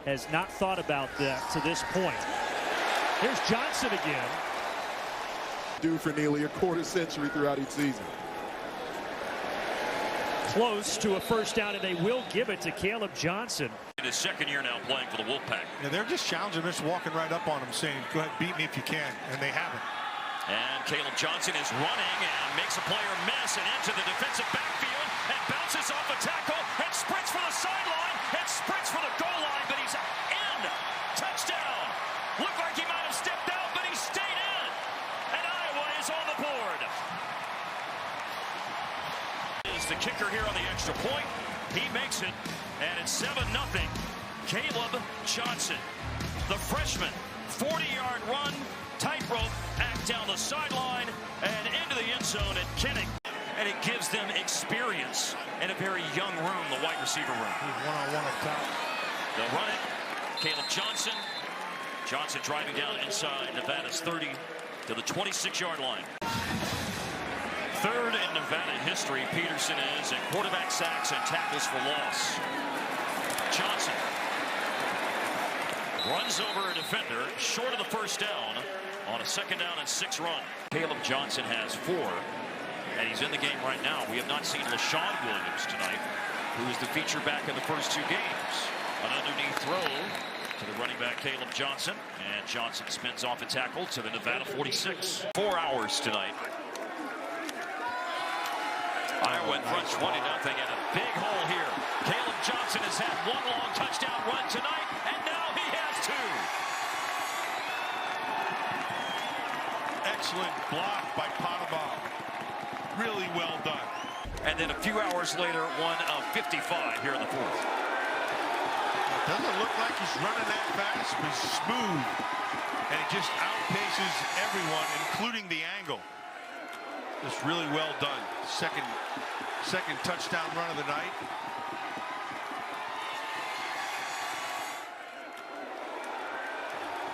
has not thought about that to this point. Here's Johnson again. Due for nearly a quarter century throughout each season. Close to a first down, and they will give it to Kaleb Johnson. In his second year now playing for the Wolfpack. Yeah, they're just challenging him, just walking right up on him, saying, go ahead, beat me if you can, and they haven't. And Kaleb Johnson is running and makes a player miss and into the defensive backfield and bounces off a tackle and sprints for the sideline and sprints for the goal line, but he's in. Touchdown. Looked like he might have stepped out, but he stayed in. And Iowa is on the board. Is the kicker here on the extra point. He makes it, and it's 7-0. Kaleb Johnson, the freshman, 40-yard run, tightrope act down the sideline and into the end zone at Kenning. And it gives them experience in a very young room, the wide receiver room. One-on-one up top. They'll run it. Kaleb Johnson. Johnson driving down inside Nevada's 30 to the 26-yard line. Third in Nevada history, Peterson is in quarterback sacks and tackles for loss. Johnson runs over a defender short of the first down on a 2nd down and 6 run. Kaleb Johnson has 4, and he's in the game right now. We have not seen LaShawn Williams tonight, who is the feature back in the first 2 games. An underneath throw to the running back Kaleb Johnson, and Johnson spins off a tackle to the Nevada 46. 4 hours tonight. Iowa in front 20-0 and a big hole here. Kaleb Johnson has had 1 long touchdown run tonight, and now he has 2. Excellent block by Potabom. Really well done. And then a few hours later, 1 of 55 here in the 4th. It doesn't look like he's running that fast, but he's smooth. And he just outpaces everyone, including the angle. Just really well done. Second touchdown run of the night.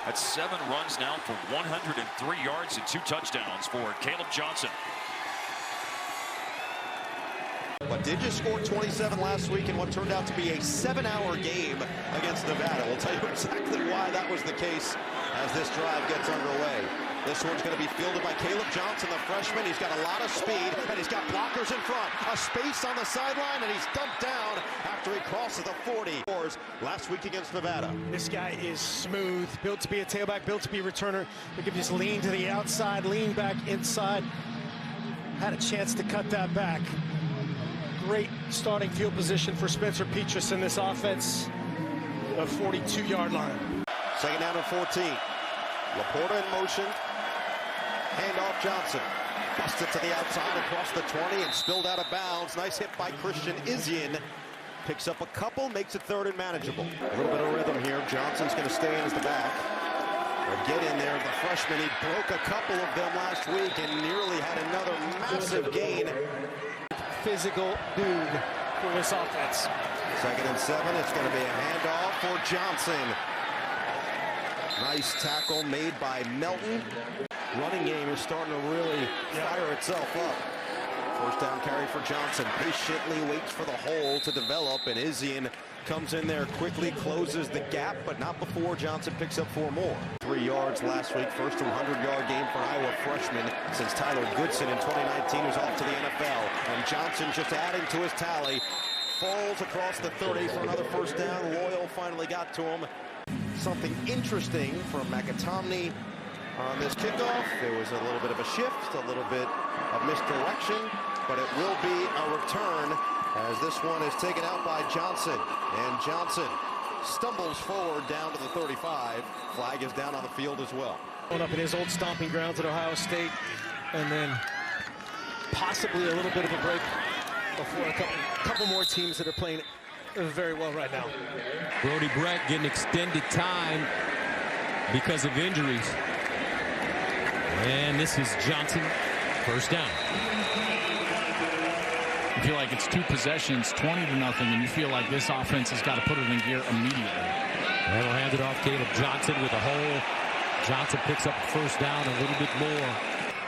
That's 7 runs now for 103 yards and 2 touchdowns for Kaleb Johnson. But did just score 27 last week in what turned out to be a 7-hour game against Nevada. We'll tell you exactly why that was the case as this drive gets underway. This one's going to be fielded by Kaleb Johnson, the freshman. He's got a lot of speed, and he's got blockers in front. A space on the sideline, and he's dumped down after he crosses the 40. Last week against Nevada. This guy is smooth, built to be a tailback, built to be a returner. He can just lean to the outside, lean back inside. Had a chance to cut that back. Great starting field position for Spencer Petras in this offense. A 42-yard line. 2nd down and 14. Laporta in motion. Handoff Johnson. Busted to the outside across the 20 and spilled out of bounds. Nice hit by Christian Izian. Picks up a couple, makes it 3rd and manageable. A little bit of rhythm here. Johnson's going to stay in as the back. But get in there, the freshman. He broke a couple of them last week and nearly had another massive gain. Physical dude for this offense. 2nd and 7. It's going to be a handoff for Johnson. Nice tackle made by Melton. Running game is starting to really fire itself up. 1st down carry for Johnson. Patiently waits for the hole to develop, and Izian comes in there quickly, closes the gap, but not before Johnson picks up 4 more. 3 yards last week, first 100-yard game for Iowa freshman since Tyler Goodson in 2019 was off to the NFL. And Johnson just adding to his tally. Falls across the 30 for another 1st down. Loyal finally got to him. Something interesting from McAtomney on this kickoff. There was a little bit of a shift, a little bit of misdirection, but it will be a return as this one is taken out by Johnson. And Johnson stumbles forward down to the 35. Flag is down on the field as well. Going up in his old stomping grounds at Ohio State, and then possibly a little bit of a break before a couple more teams that are playing very well right now. Brody Brett getting extended time because of injuries. And this is Johnson, 1st down. You feel like it's 2 possessions, 20-0, and you feel like this offense has got to put it in gear immediately. And we'll hand it off Kaleb Johnson with a hole. Johnson picks up 1st down, a little bit more.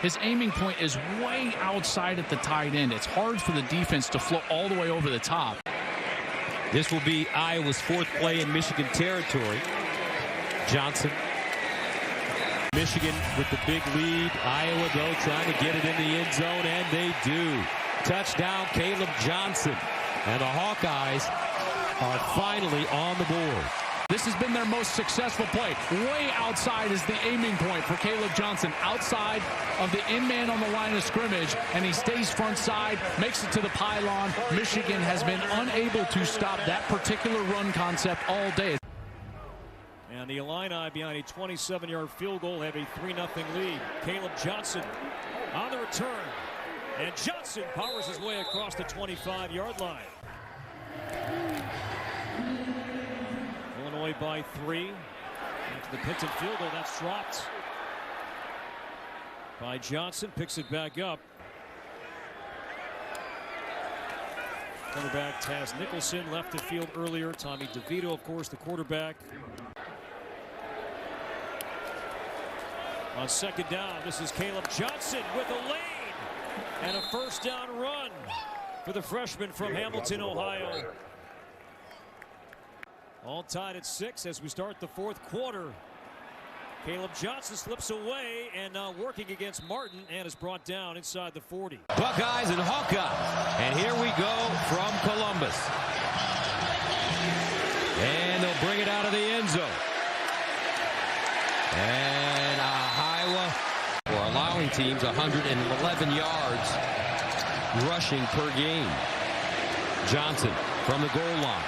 His aiming point is way outside at the tight end. It's hard for the defense to float all the way over the top. This will be Iowa's 4th play in Michigan territory. Johnson. Michigan with the big lead. Iowa, though, trying to get it in the end zone, and they do. Touchdown, Kaleb Johnson. And the Hawkeyes are finally on the board. This has been their most successful play. Way outside is the aiming point for Kaleb Johnson. Outside of the in-man on the line of scrimmage, and he stays front side, makes it to the pylon. Michigan has been unable to stop that particular run concept all day. And the Illini behind a 27-yard field goal have a 3-0 lead. Kaleb Johnson on the return. And Johnson powers his way across the 25-yard line. Illinois by 3. After the Pinton field goal, that's dropped by Johnson. Picks it back up. Quarterback Taz Nicholson left the field earlier. Tommy DeVito, of course, the quarterback. On second down, this is Kaleb Johnson with a lane and a first down run for the freshman from Hamilton, Ohio. All tied at 6 as we start the 4th quarter. Kaleb Johnson slips away and now working against Martin and is brought down inside the 40. Buckeyes and Hawkeyes. And here we go from Columbus. And they'll bring it out of the end zone. And Iowa for allowing teams 111 yards rushing per game. Johnson from the goal line.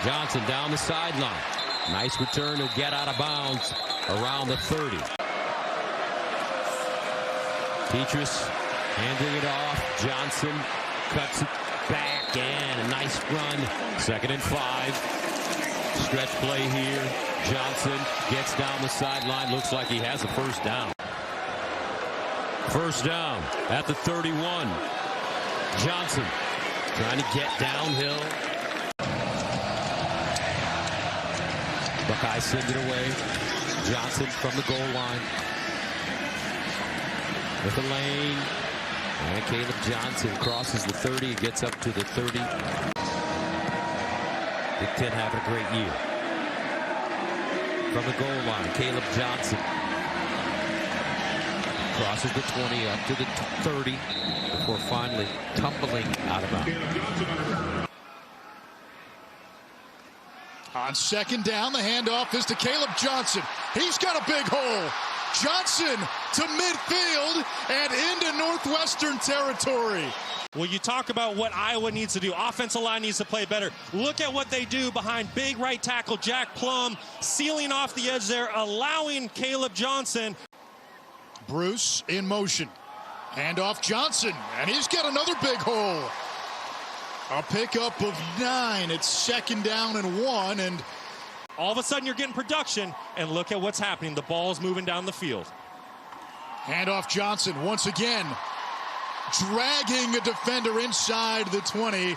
Johnson down the sideline. Nice return to get out of bounds around the 30. Petrus handing it off. Johnson cuts it back and a nice run. 2nd and 5. Stretch play here. Johnson gets down the sideline. Looks like he has a first down. First down at the 31. Johnson trying to get downhill. Buckeyes send it away. Johnson from the goal line. With the lane. And Kaleb Johnson crosses the 30 and gets up to the 30. Big Ten having a great year. From the goal line, Kaleb Johnson crosses the 20 up to the 30 before finally tumbling out of bounds. On second down, the handoff is to Kaleb Johnson. He's got a big hole. Johnson to midfield and into Northwestern territory. Well, you talk about what Iowa needs to do. Offensive line needs to play better. Look at what they do behind big right tackle Jack Plum, sealing off the edge there, allowing Kaleb Johnson. Bruce in motion. Handoff Johnson, and he's got another big hole. A pickup of 9. It's 2nd down and 1, and all of a sudden you're getting production, and look at what's happening. The ball's moving down the field. Handoff Johnson once again, dragging a defender inside the 20.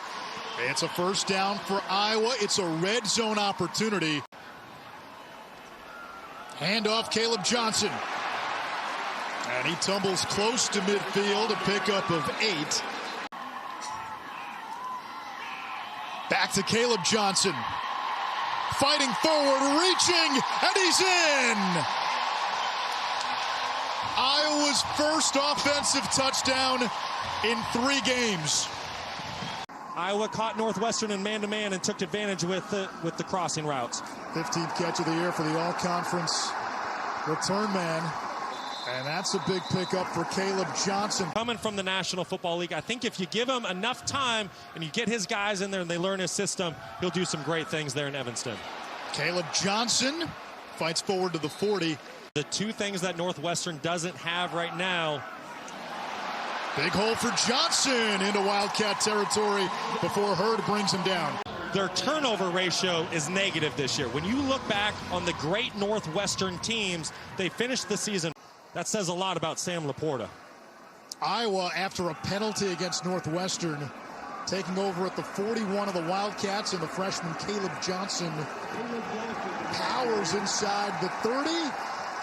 It's a first down for Iowa. It's a red zone opportunity. Handoff Kaleb Johnson. And he tumbles close to midfield, a pickup of 8. Back to Kaleb Johnson. Fighting forward, reaching, and he's in! Iowa's first offensive touchdown in 3 games. Iowa caught Northwestern in man-to-man and took advantage with the crossing routes. 15th catch of the year for the all-conference return man. And that's a big pickup for Kaleb Johnson. Coming from the National Football League, I think if you give him enough time and you get his guys in there and they learn his system, he'll do some great things there in Evanston. Kaleb Johnson fights forward to the 40. The 2 things that Northwestern doesn't have right now. Big hole for Johnson into Wildcat territory before Hurd brings him down. Their turnover ratio is negative this year. When you look back on the great Northwestern teams, they finished the season. That says a lot about Sam Laporta. Iowa, after a penalty against Northwestern, taking over at the 41 of the Wildcats, and the freshman Kaleb Johnson powers inside the 30.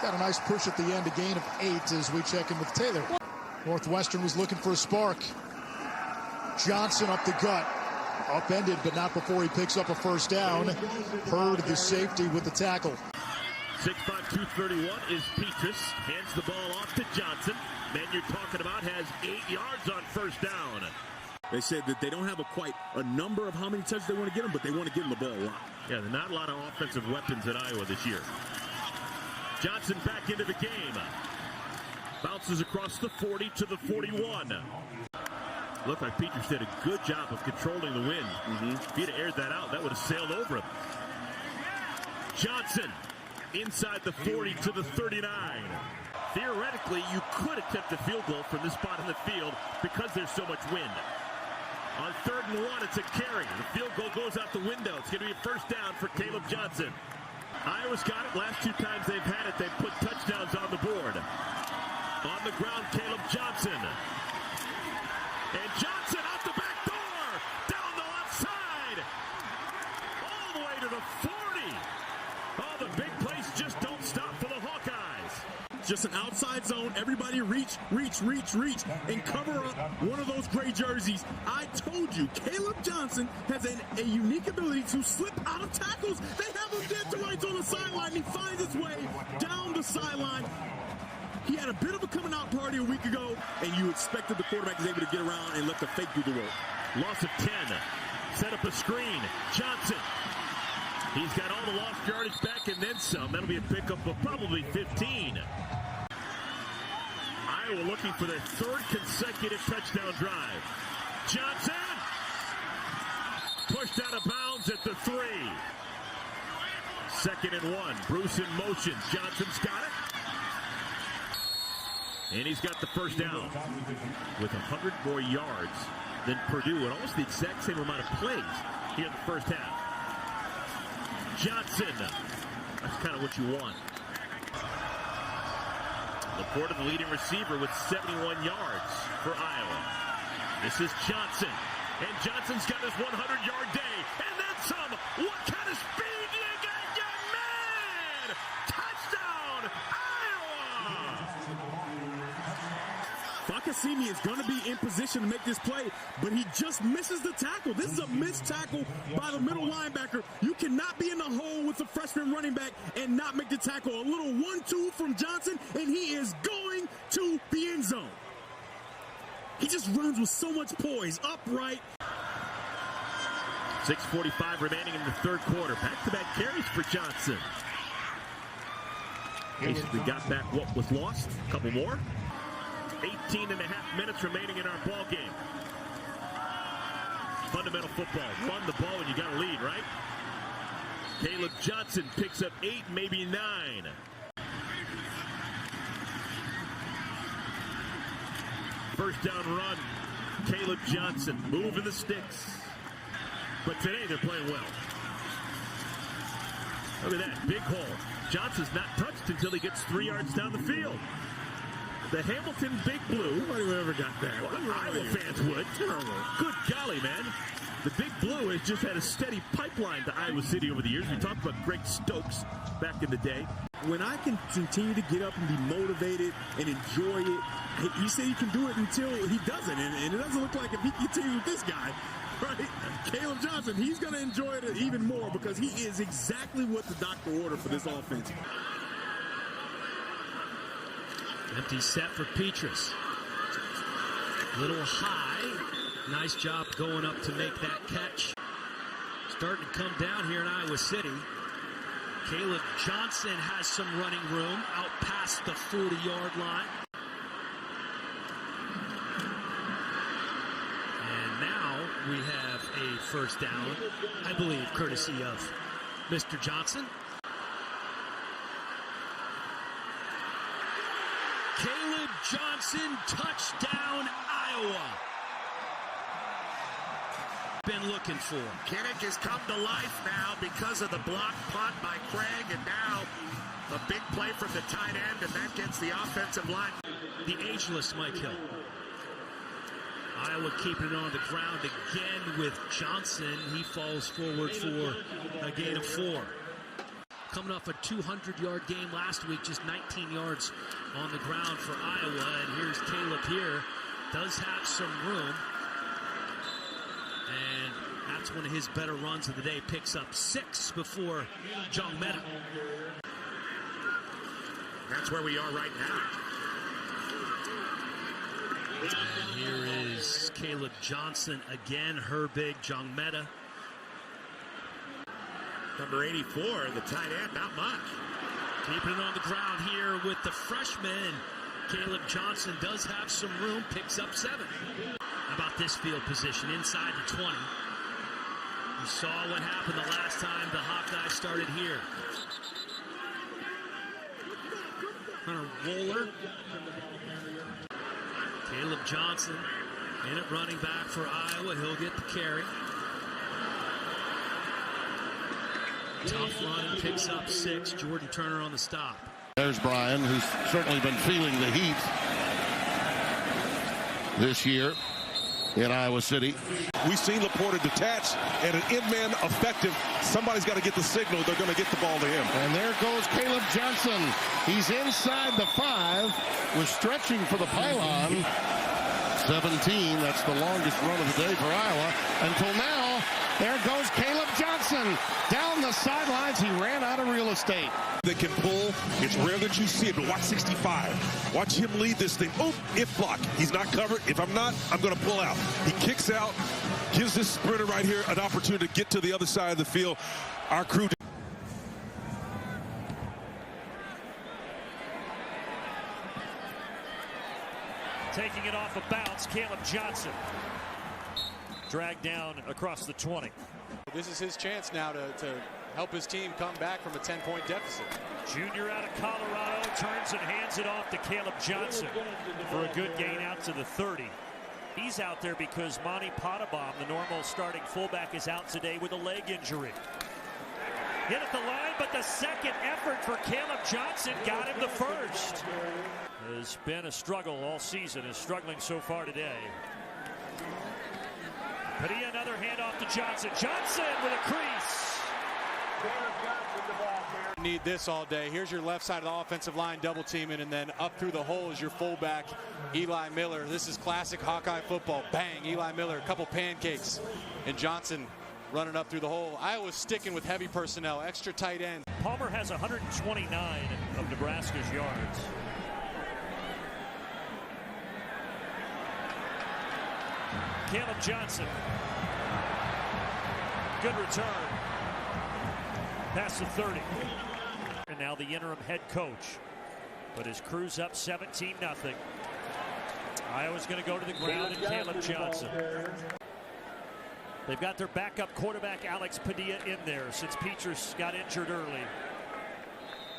Got a nice push at the end, a gain of 8 as we check in with Taylor. Northwestern was looking for a spark. Johnson up the gut. Upended, but not before he picks up a first down. Hurd, the safety, with the tackle. 6'5", 231 is Petrus. Hands the ball off to Johnson. Man you're talking about has 8 yards on first down. They said that they don't have quite a number of how many touches they want to get him, but they want to get him the ball a lot. Yeah, there's not a lot of offensive weapons at Iowa this year. Johnson back into the game. Bounces across the 40 to the 41. Looked like Petrus did a good job of controlling the wind. If he'd have aired that out, that would have sailed over him. Johnson inside the 40 to the 39. Theoretically, you could attempt a field goal from this spot in the field because there's so much wind. On 3rd and 1, it's a carry. The field goal goes out the window. It's going to be a first down for Kaleb Johnson. Iowa's got it. Last 2 times they've had it, they've put touchdowns on the board. On the ground, Kaleb Johnson. And Johnson out the back door, down the left side, all the way to the 40. Oh, the big plays just don't stop for the Hawkeyes. Just an outside zone. Everybody reach, and cover up one of those gray jerseys. I told you, Kaleb Johnson has a unique ability to slip out of tackles. They have him dead to rights on the sideline. He finds his way down the sideline. He had a bit of a coming out party a week ago, and you expected the quarterback was able to get around and let the fake do the work. Loss of 10. Set up a screen. Johnson. He's got all the lost yardage back and then some. That'll be a pickup of probably 15. Iowa looking for their 3rd consecutive touchdown drive. Johnson pushed out of bounds at the 3. 2nd and 1. Bruce in motion. Johnson's got it. And he's got the first down with 100 more yards than Purdue and almost the exact same amount of plays here in the first half. Johnson. That's kind of what you want. Laporta, the leading receiver, with 71 yards for Iowa. This is Johnson. And Johnson's got his 100-yard day. And then some. What kind of speed do you got, young man? Touchdown, Iowa! Fakasimi is going to be in position to make this play, but he just misses the tackle. This is a missed tackle by the middle linebacker. You cannot be in the hole with the freshman running back and not make the tackle. A little 1-2 from Johnson, and he is going to the end zone. He just runs with so much poise, upright. 6:45 remaining in the 3rd quarter. Back-to-back carries for Johnson. Basically got back what was lost. A couple more. 18 and a half minutes remaining in our ball game. Fundamental football. Run the ball when you got a lead, right? Kaleb Johnson picks up 8, maybe 9. First down run. Kaleb Johnson moving the sticks. But today they're playing well. Look at that, big hole. Johnson's not touched until he gets 3 yards down the field. The Hamilton Big Blue. Whoever got that. Well, Iowa fans would. Good golly, man. The Big Blue has just had a steady pipeline to Iowa City over the years. We talked about Greg Stokes back in the day. When I can continue to get up and be motivated and enjoy it, you say he can do it until he doesn't. And it doesn't look like if he continues with this guy, right? Kaleb Johnson, he's going to enjoy it even more because he is exactly what the doctor ordered for this offense. Empty set for Petrus. Little high. Nice job going up to make that catch. Starting to come down here in Iowa City. Kaleb Johnson has some running room out past the 40-yard line. And now we have a first down, I believe, courtesy of Mr. Johnson. Kaleb Johnson, touchdown, Iowa. Been looking for. Kinnick has come to life now because of the block punt by Craig, and now a big play from the tight end, and that gets the offensive line. The ageless Mike Hill. Iowa keeping it on the ground again with Johnson. He falls forward for a gain of 4. Coming off a 200-yard game last week, just 19 yards on the ground for Iowa. And here's Kaleb here. Does have some room. And That's one of his better runs of the day. Picks up 6 before Jong Meta. That's where we are right now. And here is Kaleb Johnson again. Herbig, Jong Meta. Number 84, the tight end, not much. Keeping it on the ground here with the freshman. Kaleb Johnson does have some room, picks up 7. How about this field position inside the 20? You saw what happened the last time the Hawkeyes started here. Hunter Roller. Kaleb Johnson in it running back for Iowa. He'll get the carry. Tough run and picks up 6. Jordan Turner on the stop. There's Brian, who's certainly been feeling the heat this year in Iowa City. We've seen Laporta detach and an in-man effective. Somebody's got to get the signal. They're going to get the ball to him. And there goes Kaleb Johnson. He's inside the 5. We're stretching for the pylon. 17, that's the longest run of the day for Iowa. Until now, there goes Kaleb Johnson. Down the sidelines, he ran out of real estate. They can pull. It's rare that you see it, but watch 65. Watch him lead this thing. Oh, if block. He's not covered. If I'm not, I'm going to pull out. He kicks out, gives this sprinter right here an opportunity to get to the other side of the field. Our crew. Taking it off a bounce, Kaleb Johnson. Dragged down across the 20. This is his chance now to help his team come back from a 10-point deficit. Junior out of Colorado turns and hands it off to Kaleb Johnson for a good gain out to the 30. He's out there because Monty Pottebaum, the normal starting fullback, is out today with a leg injury. Hit at the line, but the second effort for Kaleb Johnson got him the first. Has been a struggle all season, is struggling so far today. Padilla, another handoff to Johnson. Johnson with a crease. Need this all day. Here's your left side of the offensive line double teaming, and then up through the hole is your fullback, Eli Miller. This is classic Hawkeye football. Bang, Eli Miller, a couple pancakes, and Johnson running up through the hole. Iowa's sticking with heavy personnel, extra tight end. Palmer has 129 of Nebraska's yards. Kaleb Johnson. Good return. Past the 30. And now the interim head coach. But his crew's up 17-0. Iowa's going to go to the ground and Kaleb Johnson. They've got their backup quarterback Alex Padilla in there since Petrus got injured early.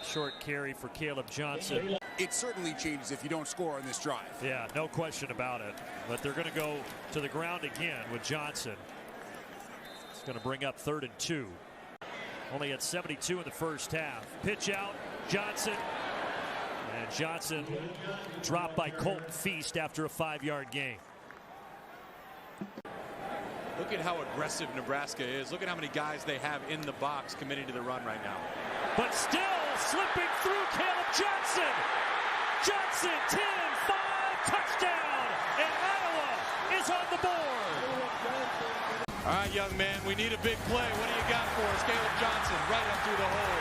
Short carry for Kaleb Johnson. It certainly changes if you don't score on this drive. Yeah, no question about it. But they're going to go to the ground again with Johnson. It's going to bring up 3rd and 2. Only at 72 in the first half. Pitch out, Johnson. And Johnson dropped by Colton Feast after a 5-yard gain. Look at how aggressive Nebraska is. Look at how many guys they have in the box committing to the run right now. But still slipping through Kaleb Johnson. Johnson, 10-5, touchdown, and Iowa is on the board. All right, young man, we need a big play. What do you got for us? Kaleb Johnson right up through the hole,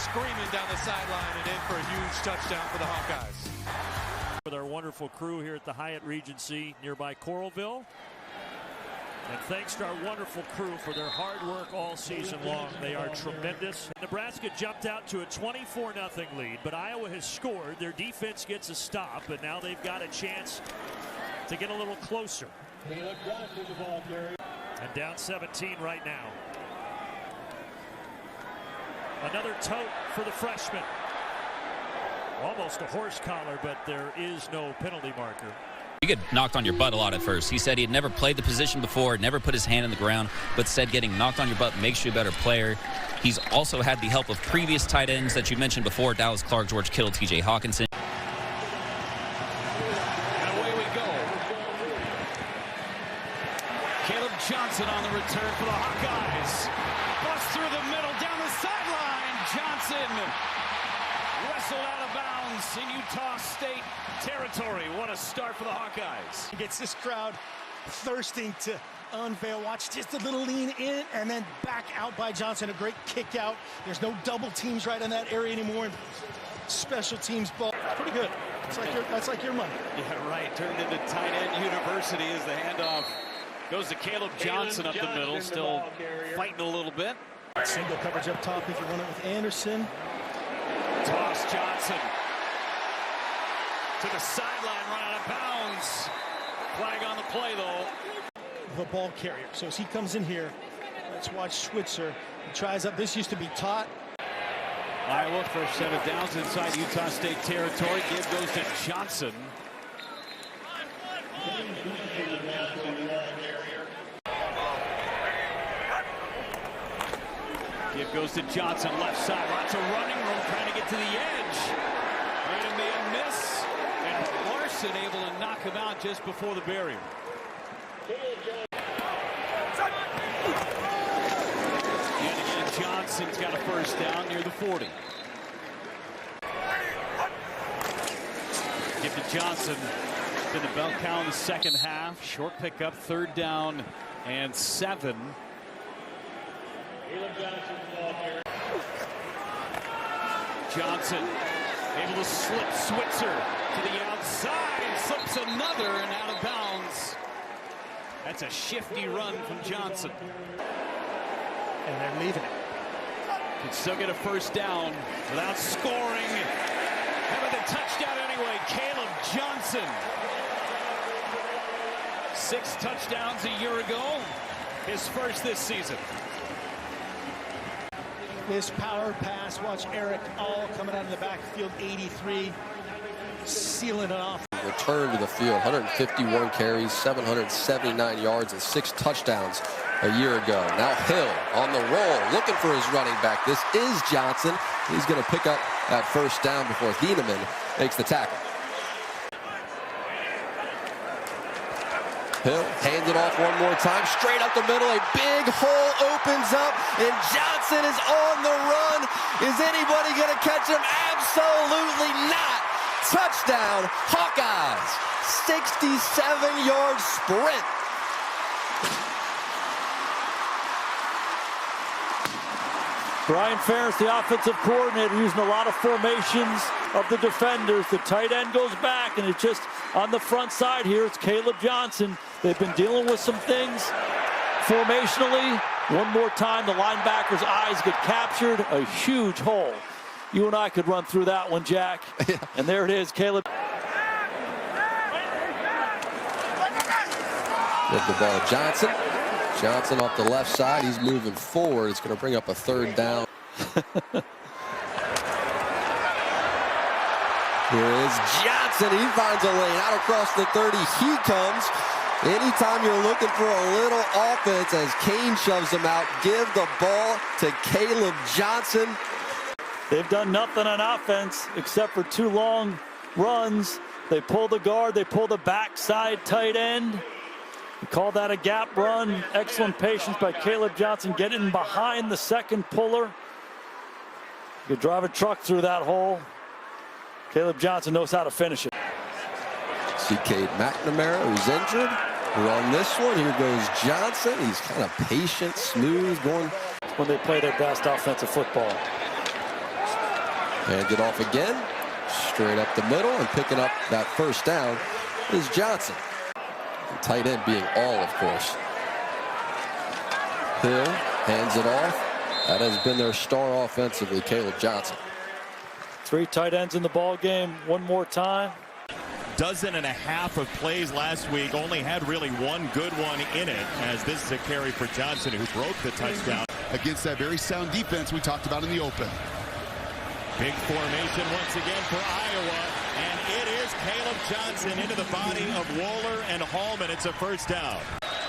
screaming down the sideline and in for a huge touchdown for the Hawkeyes. With our wonderful crew here at the Hyatt Regency nearby Coralville. And thanks to our wonderful crew for their hard work all season long. They are tremendous. Nebraska jumped out to a 24-0 lead, but Iowa has scored. Their defense gets a stop, but now they've got a chance to get a little closer. And down 17 right now. Another tote for the freshman. Almost a horse collar, but there is no penalty marker. You get knocked on your butt a lot at first. He said he had never played the position before, never put his hand in the ground, but said getting knocked on your butt makes you a better player. He's also had the help of previous tight ends that you mentioned before, Dallas Clark, George Kittle, TJ Hawkinson. And away we go. Kaleb Johnson on the return for the Hawkeyes. Bust through the middle, down the sideline. Johnson wrestled out of bounds in Utah State territory. What a start for the Hawkeyes. He gets this crowd thirsting to unveil. Watch just a little lean in and then back out by Johnson. A great kick out. There's no double teams right in that area anymore. Special teams ball. Pretty good. That's like your money. Yeah, right. Turned into tight end university as the handoff goes to Kaleb Johnson up the middle. Still fighting a little bit. Single coverage up top if you run it with Anderson. Toss Johnson to the sideline, run out of bounds. Flag on the play, though. The ball carrier. So as he comes in here, let's watch Switzer. He tries up. This used to be taught. Iowa, first set of downs inside Utah State territory. Give goes to Johnson. Give goes to Johnson, left side. Lots of running room, trying to get to the edge. Going to be a miss. And Larson able to knock him out just before the barrier. And again, Johnson's got a first down near the 40. Give to Johnson. Been the bell count in the second half. Short pickup, third down and 7. Johnson able to slip Switzer to the outside. Slips another and out of bounds. That's a shifty run from Johnson. And they're leaving it. Can still get a first down without scoring. Having the touchdown anyway, Kaleb Johnson. 6 touchdowns a year ago. His first this season. This power pass, watch Eric All coming out of the backfield, 83, sealing it off. Return to the field, 151 carries, 779 yards, and 6 touchdowns a year ago. Now Hill on the roll, looking for his running back. This is Johnson. He's going to pick up that first down before Thieneman makes the tackle. Hill hands it off one more time, straight up the middle. A big hole opens up, and Johnson is on the run. Is anybody going to catch him? Absolutely not. Touchdown, Hawkeyes. 67-yard sprint. Brian Ferris, the offensive coordinator, using a lot of formations of the defenders. The tight end goes back, and it's just on the front side here. It's Kaleb Johnson. They've been dealing with some things formationally. One more time, the linebacker's eyes get captured. A huge hole. You and I could run through that one, Jack. Yeah. And there it is, Kaleb. With the ball, Johnson. Johnson off the left side. He's moving forward. It's going to bring up a third down. Here is Johnson. He finds a lane out across the 30. He comes. Anytime you're looking for a little offense, as Kane shoves him out, give the ball to Kaleb Johnson. They've done nothing on offense except for 2 long runs. They pull the guard. They pull the backside tight end. We call that a gap run. Excellent patience by Kaleb Johnson getting behind the second puller. You could drive a truck through that hole. Kaleb Johnson knows how to finish it. See Cade McNamara, who's injured. We're on this one. Here goes Johnson. He's kind of patient, smooth, going. It's when they play their best offensive football. Hands it off again. Straight up the middle, and picking up that first down is Johnson. The tight end being All, of course. Hill hands it off. That has been their star offensively, Kaleb Johnson. 3 tight ends in the ball game. One more time. 12.5 of plays last week, only had really one good one in it, as this is a carry for Johnson, who broke the touchdown. Against that very sound defense we talked about in the open. Big formation once again for Iowa, and it is Kaleb Johnson into the body of Wohler and Hallman. It's a first down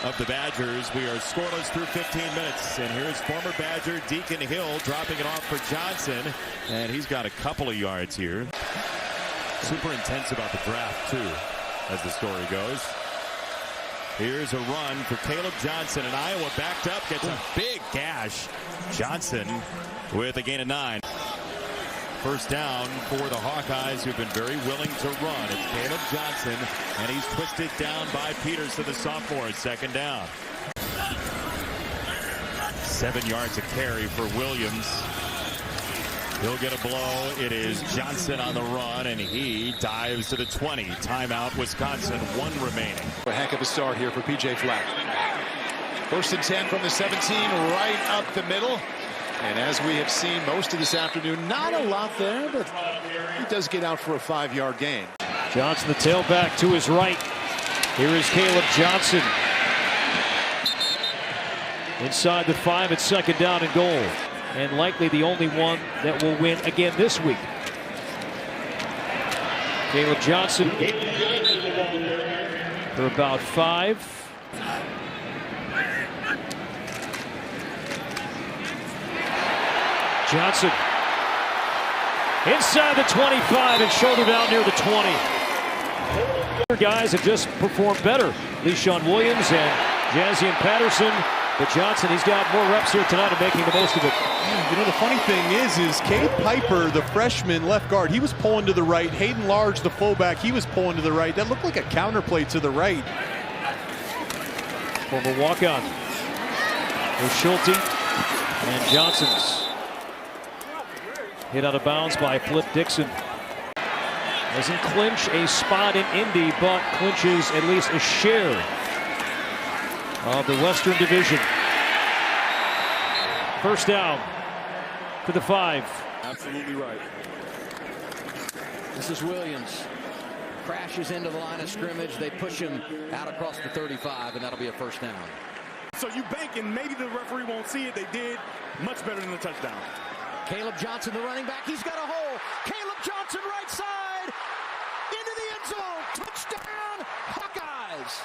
of the Badgers. We are scoreless through 15 minutes, and here's former Badger Deacon Hill dropping it off for Johnson, and he's got a couple of yards here. Super intense about the draft, too, as the story goes. Here's a run for Kaleb Johnson, and Iowa backed up, gets a big gash. Johnson with a gain of 9. first down for the Hawkeyes, who've been very willing to run. It's Kaleb Johnson, and he's twisted down by Peters to the sophomore. Second down. 7 yards a carry for Williams. He'll get a blow. It is Johnson on the run, and he dives to the 20. Timeout, Wisconsin, 1 remaining. A heck of a start here for P.J. Fleck. 1st and 10 from the 17, right up the middle. And as we have seen most of this afternoon, not a lot there, but he does get out for a 5-yard gain. Johnson, the tailback to his right. Here is Kaleb Johnson. Inside the 5, it's 2nd down and goal. And likely the only one that will win again this week. Kaleb Johnson for about 5. Johnson inside the 25 and shouldered out near the 20. Guys have just performed better. LeShawn Williams and Jazian Patterson. But Johnson, he's got more reps here tonight and making the most of it. You know, the funny thing is Cade Piper, the freshman left guard, he was pulling to the right. Hayden Large, the fullback, he was pulling to the right. That looked like a counterplay to the right. Former walk-on. With Schulte and Johnson's hit out of bounds by Flip Dixon. Doesn't clinch a spot in Indy, but clinches at least a share of the Western Division. First down to the 5. Absolutely right. This is Williams. Crashes into the line of scrimmage. They push him out across the 35, and that'll be a first down. So you bank, and maybe the referee won't see it. They did much better than the touchdown. Kaleb Johnson, the running back. He's got a hole. Kaleb Johnson, right side. Into the end zone. Touchdown, Hawkeyes.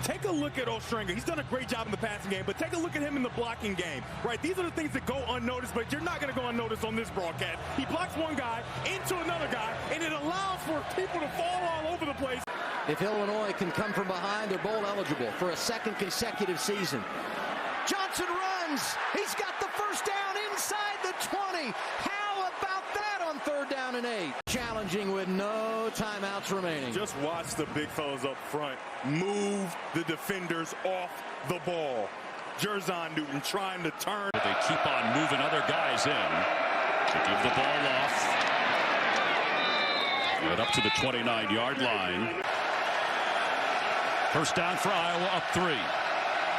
Take a look at Ostringer. He's done a great job in the passing game, but take a look at him in the blocking game, right? These are the things that go unnoticed, but you're not going to go unnoticed on this broadcast. He blocks one guy into another guy, and it allows for people to fall all over the place. If Illinois can come from behind, they're bowl eligible for a 2nd consecutive season. Johnson runs. He's got the first down inside the 20. How about that on 3rd down and 8? Challenging with no timeouts remaining. Just watch the big fellas up front move the defenders off the ball. Jerzon Newton trying to turn. But they keep on moving other guys in to give the ball off. Right up to the 29-yard line. First down for Iowa, up 3.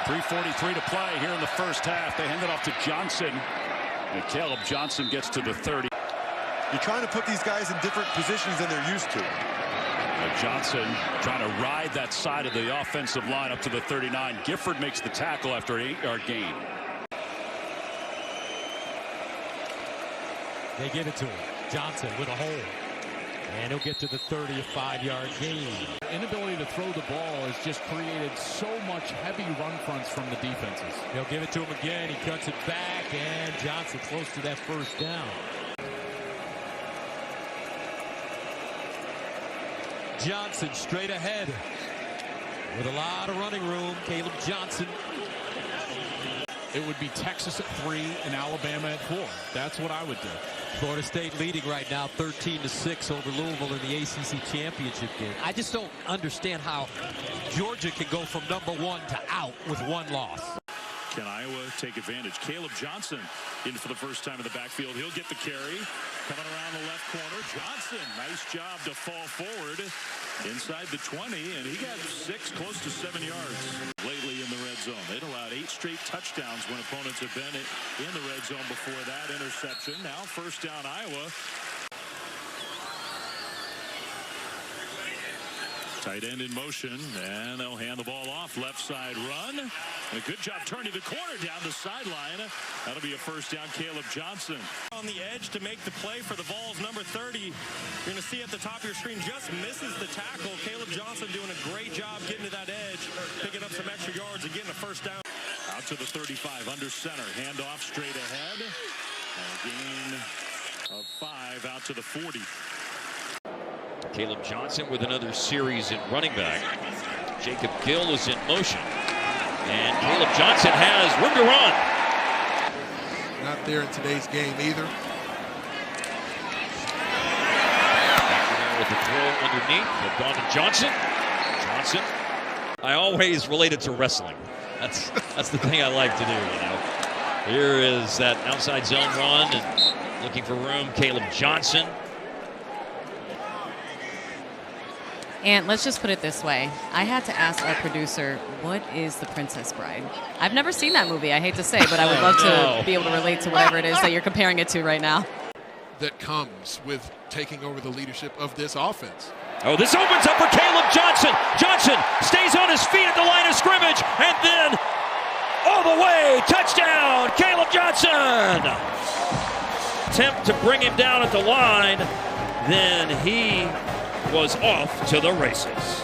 3:43 to play here in the first half. They hand it off to Johnson. And Kaleb Johnson gets to the 30. You're trying to put these guys in different positions than they're used to. Johnson trying to ride that side of the offensive line up to the 39. Gifford makes the tackle after an 8-yard gain. They give it to him. Johnson with a hole. And he'll get to the 30, a 5-yard gain. Inability to throw the ball has just created so much heavy run fronts from the defenses. They'll give it to him again. He cuts it back, and Johnson close to that first down. Johnson straight ahead with a lot of running room. Kaleb Johnson. It would be Texas at 3 and Alabama at 4. That's what I would do. Florida State leading right now 13-6 over Louisville in the ACC championship game. I just don't understand how Georgia can go from #1 to out with 1 loss. Can Iowa take advantage? Kaleb Johnson in for the first time in the backfield. He'll get the carry. Coming around the left corner. Johnson, nice job to fall forward inside the 20, and he got 6, close to 7 yards lately in the red zone. They'd allowed 8 straight touchdowns when opponents have been in the red zone before that interception. Now first down Iowa. Tight end in motion, and they'll hand the ball off. Left side run. And a good job turning the corner down the sideline. That'll be a first down, Kaleb Johnson. On the edge to make the play for the Vols, number 30. You're going to see at the top of your screen, just misses the tackle. Kaleb Johnson doing a great job getting to that edge, picking up some extra yards and getting a first down. Out to the 35, under center. Handoff straight ahead. And a gain of 5 out to the 40. Kaleb Johnson with another series in running back. Jacob Gill is in motion. And Kaleb Johnson has room to run. Not there in today's game either. With the throw underneath, they've gone to Johnson. Johnson. I always relate it to wrestling. That's the thing I like to do, you know. Here is that outside zone run and looking for room. Kaleb Johnson. And let's just put it this way. I had to ask our producer, what is The Princess Bride? I've never seen that movie, I hate to say, but I would love to be able to relate to whatever it is that you're comparing it to right now. That comes with taking over the leadership of this offense. Oh, this opens up for Kaleb Johnson. Johnson stays on his feet at the line of scrimmage, and then all the way, touchdown, Kaleb Johnson. Attempt to bring him down at the line, then he was off to the races.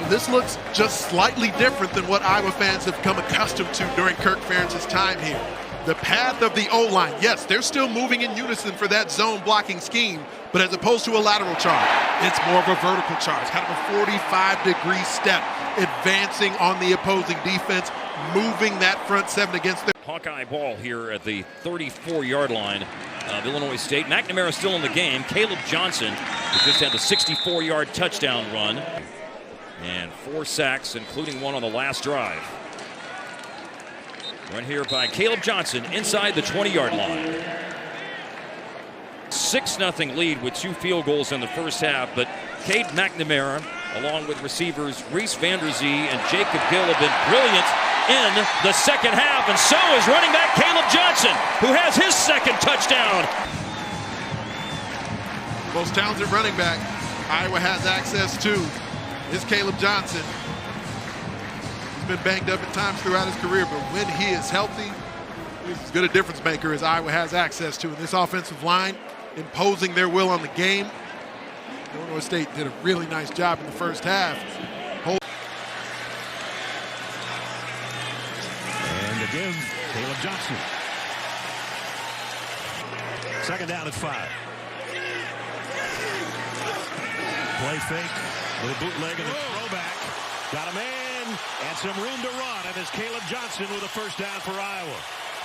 This looks just slightly different than what Iowa fans have come accustomed to during Kirk Ferentz's time here. The path of the O-line, yes, they're still moving in unison for that zone blocking scheme, but as opposed to a lateral charge, it's more of a vertical charge, kind of a 45-degree step, advancing on the opposing defense, moving that front seven against their Hawkeye ball here at the 34-yard line of Illinois State. McNamara still in the game. Kaleb Johnson, who just had the 64-yard touchdown run, and 4 sacks, including one on the last drive. Run here by Kaleb Johnson inside the 20-yard line. 6-0 lead with 2 field goals in the first half, but Cade McNamara, along with receivers Reese Vanderzee and Jacob Gill, have been brilliant in the second half, and so is running back Kaleb Johnson, who has his second touchdown. most talented running back Iowa has access to is Kaleb Johnson. He's been banged up at times throughout his career, but when he is healthy, he's as good a difference maker as Iowa has access to. And this offensive line imposing their will on the game. Illinois State did a really nice job in the first half. And to give, Kaleb Johnson. Second down at 5. Play fake, little bootleg and a throwback. Got a man and some room to run. And it's Kaleb Johnson with a first down for Iowa.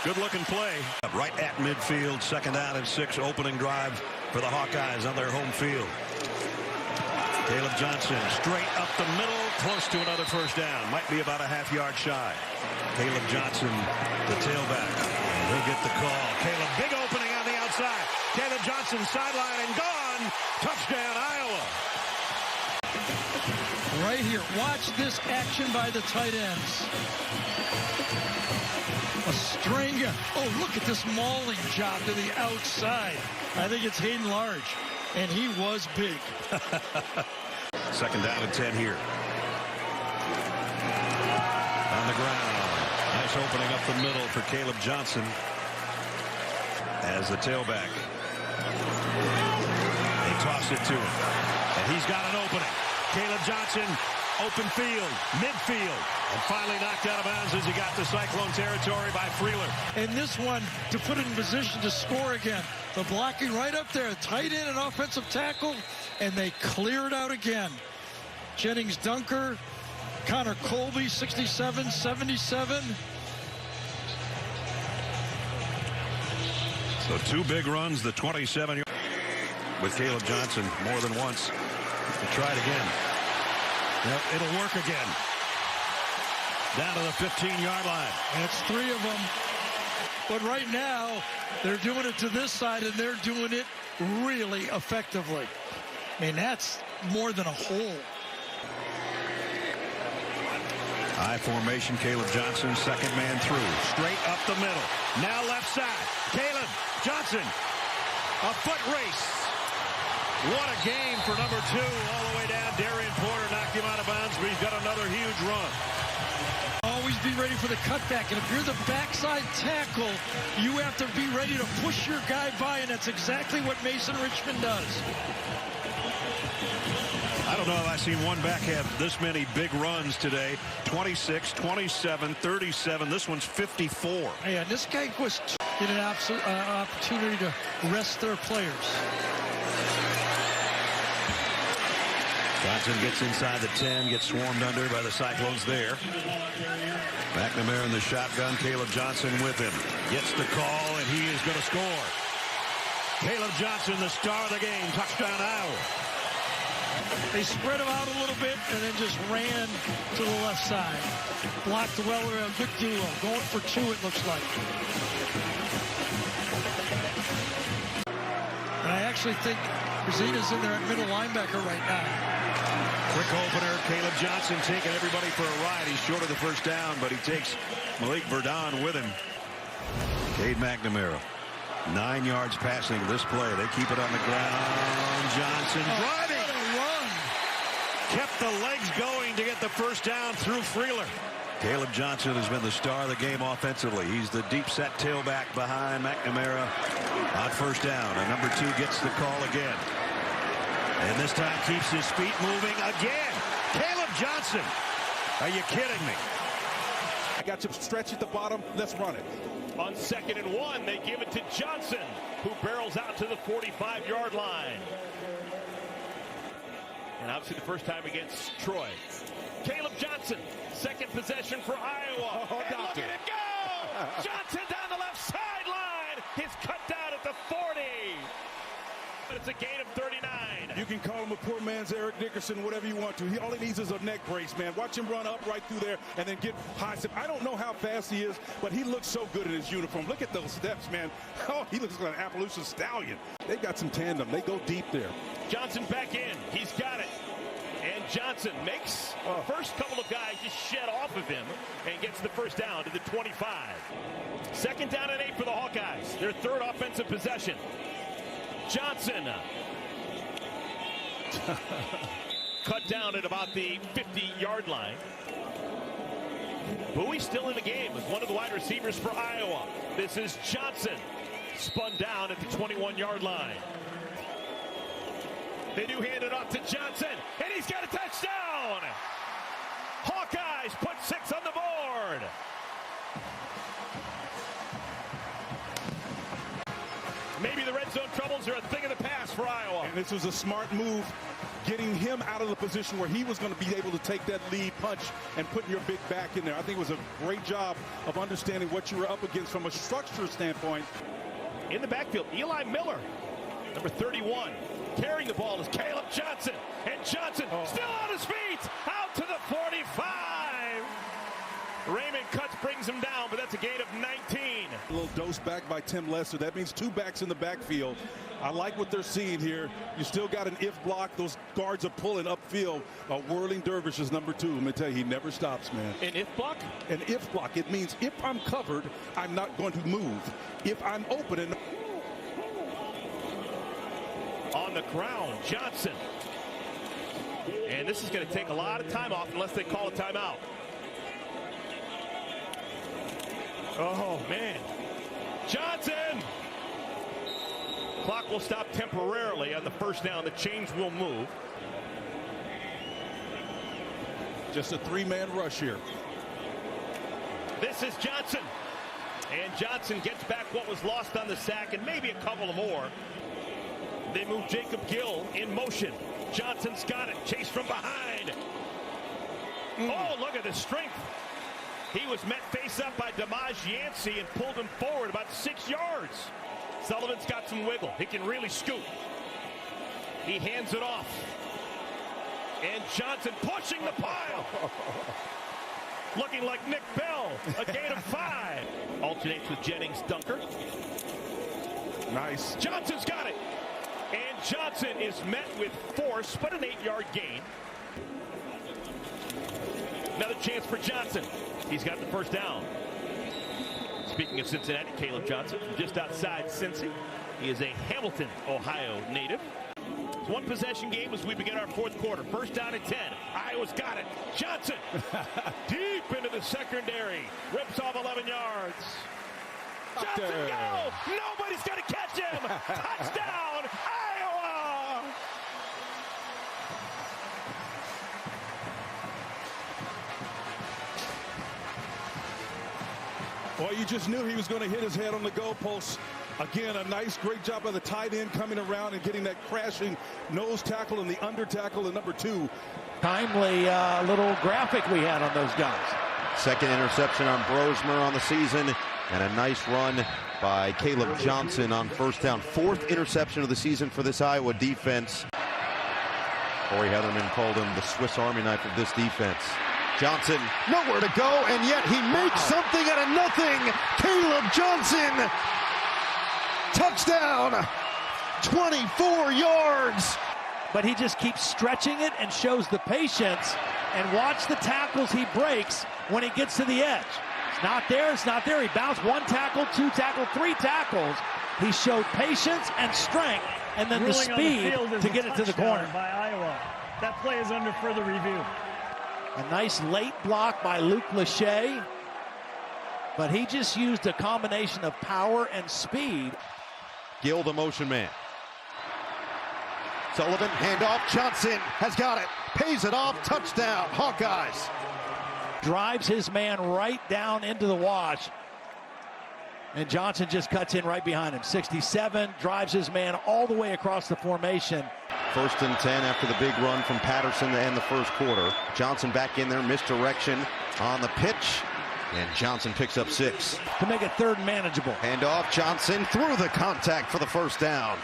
Good looking play. Right at midfield, second down and 6, opening drive for the Hawkeyes on their home field. Kaleb Johnson straight up the middle, close to another first down. Might be about a half-yard shy. Kaleb Johnson, the tailback. He'll get the call. Kaleb, big opening on the outside. Kaleb Johnson sideline and gone. Touchdown, Iowa. Right here, watch this action by the tight ends. A string. Oh, look at this mauling job to the outside. I think it's Hayden Large, and he was big. Second down and 10 here. On the ground. Nice opening up the middle for Kaleb Johnson as the tailback. They toss it to him. And he's got an opening. Kaleb Johnson, open field, midfield, and finally knocked out of bounds as he got to Cyclone territory by Freeler. And this one to put it in position to score again. The blocking right up there, tight end and offensive tackle, and they clear it out again. Jennings Dunker, Connor Colby, 67, 77. So 2 big runs, the 27 with Kaleb Johnson more than once. To try it again. Yep, it'll work again. Down to the 15-yard line. And it's 3 of them. But right now, they're doing it to this side, and they're doing it really effectively. I mean, that's more than a hole. High formation, Kaleb Johnson, second man through. Straight up the middle. Now left side. Kaleb Johnson. A foot race. What a game for number 2 all the way down. Darian Porter knocked him out of bounds, but he's got another huge run. Always be ready for the cutback, and if you're the backside tackle, you have to be ready to push your guy by, and that's exactly what Mason Richmond does. I don't know if I've seen one back have this many big runs today. 26, 27, 37. This one's 54. Yeah, this guy was getting an opportunity to rest their players. Johnson gets inside the 10, gets swarmed under by the Cyclones there. McNamara in the shotgun, Kaleb Johnson with him. Gets the call, and he is going to score. Kaleb Johnson, the star of the game, touchdown Iowa. They spread him out a little bit and then just ran to the left side. Blocked well around. Good duo. Going for two, it looks like. And I actually think Rosina's in there at middle linebacker right now. Quick opener, Kaleb Johnson taking everybody for a ride. He's short of the first down, but he takes Malik Verdon with him. Cade McNamara, 9 yards passing this play. They keep it on the ground. Johnson driving. Kept the legs going to get the first down through Freeler. Kaleb Johnson has been the star of the game offensively. He's the deep set tailback behind McNamara on first down. And number 2 gets the call again. And this time keeps his feet moving again. Kaleb Johnson. Are you kidding me? I got some stretch at the bottom. Let's run it. On 2nd and 1, they give it to Johnson, who barrels out to the 45-yard line. And obviously the first time against Troy. Kaleb Johnson, second possession for Iowa. Oh, and look at it go! Johnson down the left sideline. He's cut down at the 40. But it's a gain of 39. You can call him a poor man's Eric Dickerson, whatever you want to. All he needs is a neck brace, man. Watch him run up right through there and then get high step. I don't know how fast he is, but he looks so good in his uniform. Look at those steps, man. Oh, he looks like an Appalachian stallion. They got some tandem. They go deep there. Johnson back in. He's got it. And Johnson makes the first couple of guys just shed off of him and gets the first down to the 25. 2nd down and 8 for the Hawkeyes. Their 3rd offensive possession. Johnson cut down at about the 50-yard line. Bowie still in the game as one of the wide receivers for Iowa. This is Johnson, spun down at the 21-yard line. They do hand it off to Johnson, and he's got a touchdown! Hawkeyes put 6 on the board. Maybe the red zone troubles are a thing of the past for Iowa. And this was a smart move, getting him out of the position where he was going to be able to take that lead punch and putting your big back in there. I think it was a great job of understanding what you were up against from a structure standpoint. In the backfield, Eli Miller, number 31. Carrying the ball is Kaleb Johnson. And Johnson still on his feet. Out to the 45. Raymond Cuts brings him down, but that's a gain of 19. A little dose back by Tim Lester. That means 2 backs in the backfield. I like what they're seeing here. You still got an if block. Those guards are pulling upfield. Whirling Dervish is number 2. Let me tell you, he never stops, man. An if block? An if block. It means if I'm covered, I'm not going to move. If I'm open and on the ground, Johnson. And this is going to take a lot of time off unless they call a timeout. Oh, man. Johnson! Clock will stop temporarily on the first down. The chains will move. Just a 3-man rush here. This is Johnson. And Johnson gets back what was lost on the sack and maybe a couple of more. They move Jacob Gill in motion. Johnson's got it. Chase from behind. Oh, look at the strength. He was met face up by Damaj Yancey and pulled him forward about 6 yards. Sullivan's got some wiggle. He can really scoot. He hands it off. And Johnson pushing the pile. Looking like Nick Bell. A gain of 5. Alternates with Jennings Dunker. Nice. Johnson's got it. And Johnson is met with force, but an 8-yard gain. Another chance for Johnson. He's got the first down. Speaking of Cincinnati, Kaleb Johnson from just outside Cincy. He is a Hamilton, Ohio native. It's one possession game as we begin our 4th quarter. First down and 10. Iowa's got it. Johnson deep into the secondary. Rips off 11 yards. Johnson go! Nobody's going to catch him! Touchdown, Iowa! Well, you just knew he was going to hit his head on the goalpost. Again, a nice, great job by the tight end coming around and getting that crashing nose tackle and the under tackle in number 2. Timely little graphic we had on those guys. Second interception on Brosmer on the season, and a nice run by Kaleb Johnson on first down. 4th interception of the season for this Iowa defense. Corey Heatherman called him the Swiss Army knife of this defense. Johnson, nowhere to go, and yet he makes something out of nothing. Kaleb Johnson, touchdown, 24 yards. But he just keeps stretching it and shows the patience. And watch the tackles he breaks when he gets to the edge. It's not there, it's not there. He bounced 1 tackle, 2 tackle, 3 tackles. He showed patience and strength, and then the speed to get it to the corner. By Iowa. That play is under further review. A nice late block by Luke Lachey, but he just used a combination of power and speed. Gill, the motion man. Sullivan, handoff, Johnson has got it, pays it off, touchdown, Hawkeyes. Drives his man right down into the wash, and Johnson just cuts in right behind him. 67, drives his man all the way across the formation. 1st and 10 after the big run from Patterson to end the first quarter. Johnson back in there, misdirection on the pitch, and Johnson picks up 6. To make it 3rd and manageable. Handoff, Johnson through the contact for the first down.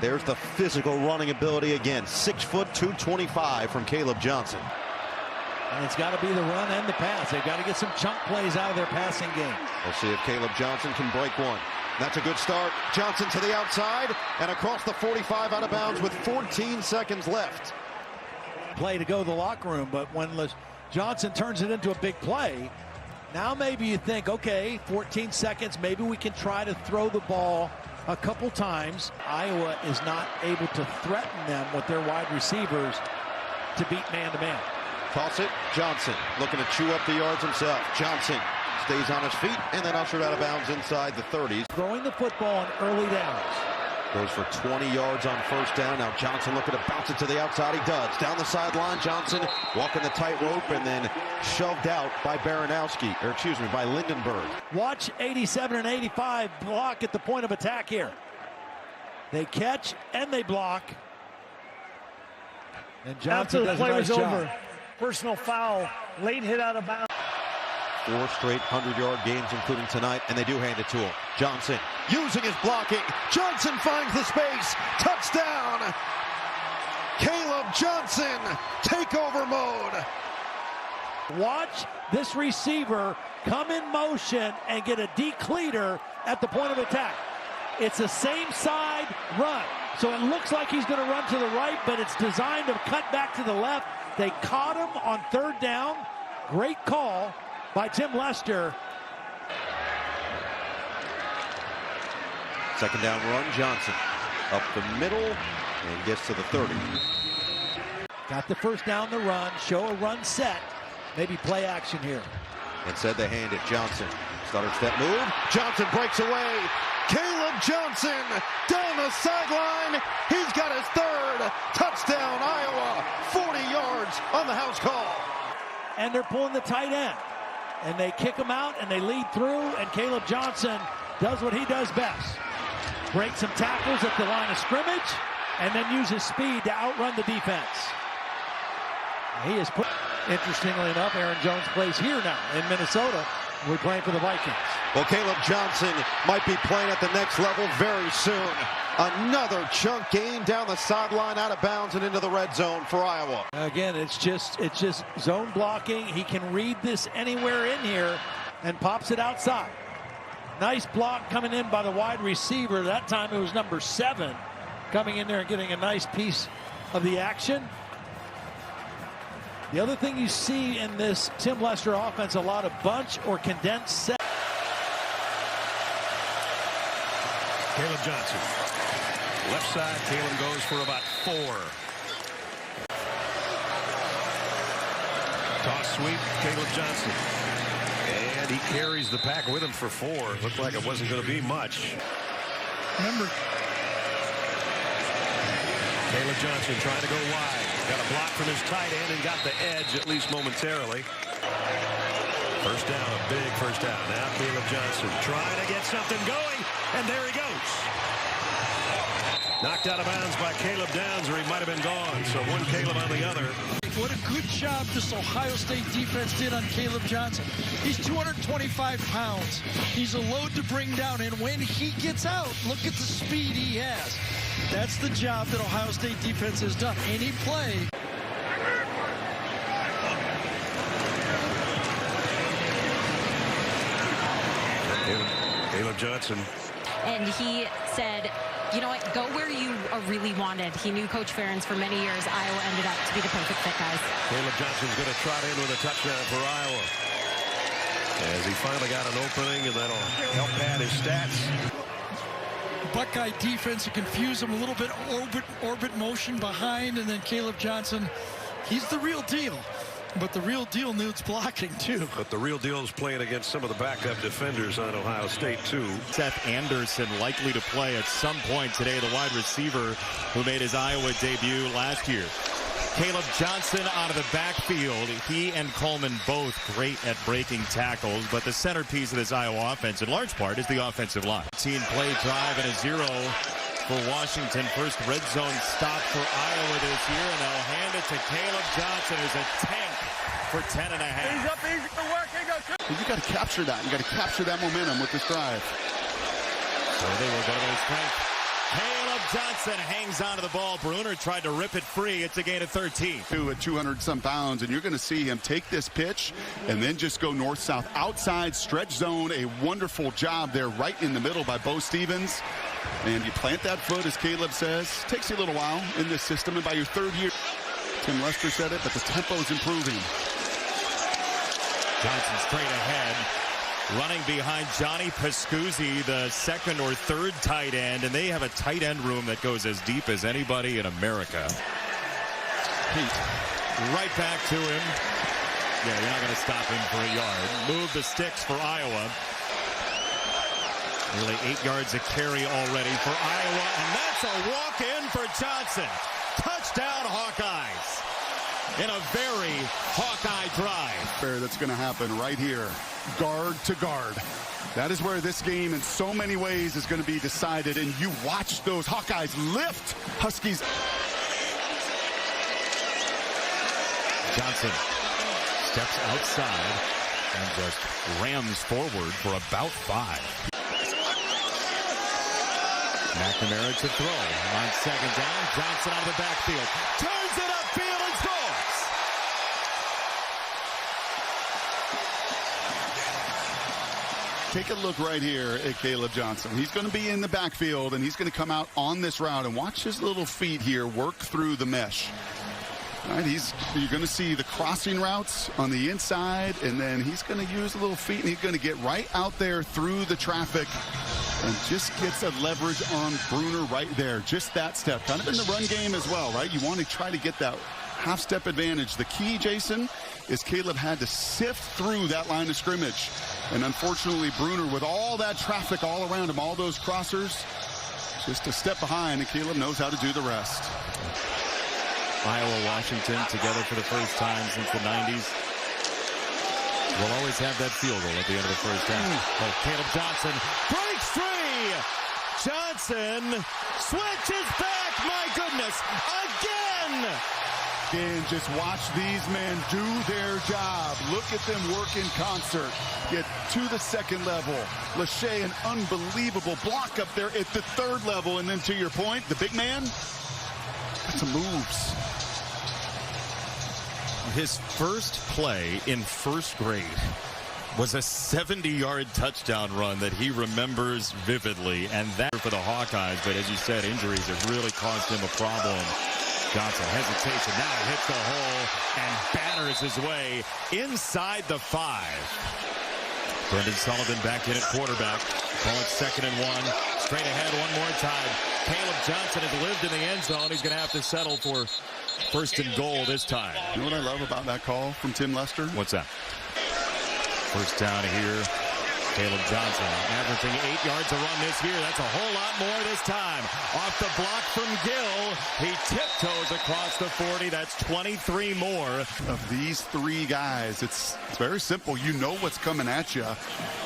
There's the physical running ability again. 6 foot, 225 from Kaleb Johnson. And it's got to be the run and the pass. They've got to get some chunk plays out of their passing game. We'll see if Kaleb Johnson can break one. That's a good start. Johnson to the outside and across the 45 out of bounds with 14 seconds left. Play to go to the locker room, but when Johnson turns it into a big play, now maybe you think, okay, 14 seconds, maybe we can try to throw the ball a couple times. Iowa is not able to threaten them with their wide receivers to beat man-to-man. Toss it, Johnson looking to chew up the yards himself. Johnson stays on his feet and then ushered out of bounds inside the 30s. Throwing the football on early downs. Goes for 20 yards on first down. Now Johnson looking to bounce it to the outside. He does. Down the sideline, Johnson walking the tightrope and then shoved out by by Lindenberg. Watch 87 and 85 block at the point of attack here. They catch and they block. And Johnson does a nice job. Over. Personal foul, late hit out of bounds. 4 straight 100-yard games, including tonight, and they do hand it to him. Johnson using his blocking. Johnson finds the space. Touchdown! Kaleb Johnson, takeover mode. Watch this receiver come in motion and get a decleater at the point of attack. It's a same side run. So it looks like he's going to run to the right, but it's designed to cut back to the left. They caught him on 3rd down. Great call by Tim Lester. 2nd down run, Johnson up the middle and gets to the 30. Got the first down the run, show a run set, maybe play action here. Instead they hand it, Johnson. Stutter step move, Johnson breaks away. Kaleb Johnson down the sideline. He's got his 3rd touchdown, Iowa. 40 yards on the house call. And they're pulling the tight end. And they kick him out and they lead through, and Kaleb Johnson does what he does best. Break some tackles at the line of scrimmage and then use his speed to outrun the defense. He is put, interestingly enough, Aaron Jones plays here now in Minnesota. We're playing for the Vikings. Well, Kaleb Johnson might be playing at the next level very soon. Another chunk gain down the sideline, out of bounds and into the red zone for Iowa. Again, it's just zone blocking. He can read this anywhere in here and pops it outside. Nice block coming in by the wide receiver. That time it was number 7 coming in there and getting a nice piece of the action. The other thing you see in this Tim Lester offense, a lot of bunch or condensed set. Kaleb Johnson. Left side, Kaleb goes for about 4. Toss sweep, Kaleb Johnson. And he carries the pack with him for 4. Looked like it wasn't going to be much. Remember, Kaleb Johnson trying to go wide. Got a block from his tight end and got the edge, at least momentarily. First down, a big first down. Now Kaleb Johnson trying to get something going. And there he goes. Knocked out of bounds by Kaleb Downs, or he might have been gone. So one Kaleb on the other. What a good job this Ohio State defense did on Kaleb Johnson. He's 225 pounds. He's a load to bring down, and when he gets out, look at the speed he has. That's the job that Ohio State defense has done. Any play. Kaleb Johnson. And he said, you know what, go where you really wanted. He knew Coach Ferentz for many years. Iowa ended up to be the perfect fit, guys. Kaleb Johnson's going to trot in with a touchdown for Iowa. As he finally got an opening, and that'll help pad his stats. Buckeye defense to confuse him a little bit, orbit motion behind, and then Kaleb Johnson, he's the real deal. But the real deal needs blocking, too. But the real deal is playing against some of the backup defenders on Ohio State, too. Seth Anderson likely to play at some point today, the wide receiver who made his Iowa debut last year. Kaleb Johnson out of the backfield. He and Coleman both great at breaking tackles, but the centerpiece of this Iowa offense, in large part, is the offensive line. 18-play drive and a 0 for Washington. First red zone stop for Iowa this year, and they'll hand it to Kaleb Johnson, who's a tank for 10.5. He's up, easy to work. He goes. You got to capture that. You got to capture that momentum with this drive. So they will go to their strength. Kaleb Johnson hangs onto the ball. Bruner tried to rip it free. It's a gain of 13. At 200-some pounds, and you're going to see him take this pitch and then just go north-south. Outside stretch zone, a wonderful job there right in the middle by Bo Stevens. And you plant that foot, as Kaleb says. Takes you a little while in this system, and by your third year, Tim Lester said it, but the tempo is improving. Johnson straight ahead, running behind Johnny Pascuzzi, the second or third tight end, and they have a tight end room that goes as deep as anybody in America. Pete, right back to him. Yeah, you're not going to stop him for a yard. Move the sticks for Iowa. Nearly 8 yards a carry already for Iowa, and that's a walk-in for Johnson. Touchdown, Hawkeyes. In a very Hawkeye drive. That's going to happen right here. Guard to guard. That is where this game in so many ways is going to be decided, and you watch those Hawkeyes lift Huskies. Johnson steps outside and just rams forward for about 5. McNamara to throw on second down. Johnson out of the backfield. Turns it upfield and scores. Take a look right here at Kaleb Johnson. He's going to be in the backfield, and he's going to come out on this route, and watch his little feet here work through the mesh. All right, you're going to see the crossing routes on the inside, and then he's going to use a little feet, and he's going to get right out there through the traffic and just gets a leverage on Bruner right there. Just that step. Kind of in the run game as well, right? You want to try to get that half-step advantage. The key, Jason, is Kaleb had to sift through that line of scrimmage. And unfortunately, Bruner, with all that traffic all around him, all those crossers, just a step behind, and Kaleb knows how to do the rest. Iowa, Washington together for the first time since the 90s. We'll always have that field goal at the end of the first half. Oh, Kaleb Johnson breaks free. Johnson switches back. My goodness, again. And just watch these men do their job. Look at them work in concert. Get to the second level. Lachey, an unbelievable block up there at the third level. And then to your point, the big man, got some moves. His first play in first grade was a 70-yard touchdown run that he remembers vividly, and that for the Hawkeyes. But as you said, injuries have really caused him a problem. Johnson hesitation, now hits the hole and batters his way inside the 5. Brendan Sullivan back in at quarterback. Ball at 2nd and 1. Straight ahead one more time. Kaleb Johnson has lived in the end zone. He's going to have to settle for 1st and goal this time. You know what I love about that call from Tim Lester? What's that? First down here Kaleb Johnson averaging 8 yards a run this year. That's a whole lot more this time. Off the block from Gill. He tiptoes across the 40. That's 23 more. Of these three guys, it's very simple. You know what's coming at you.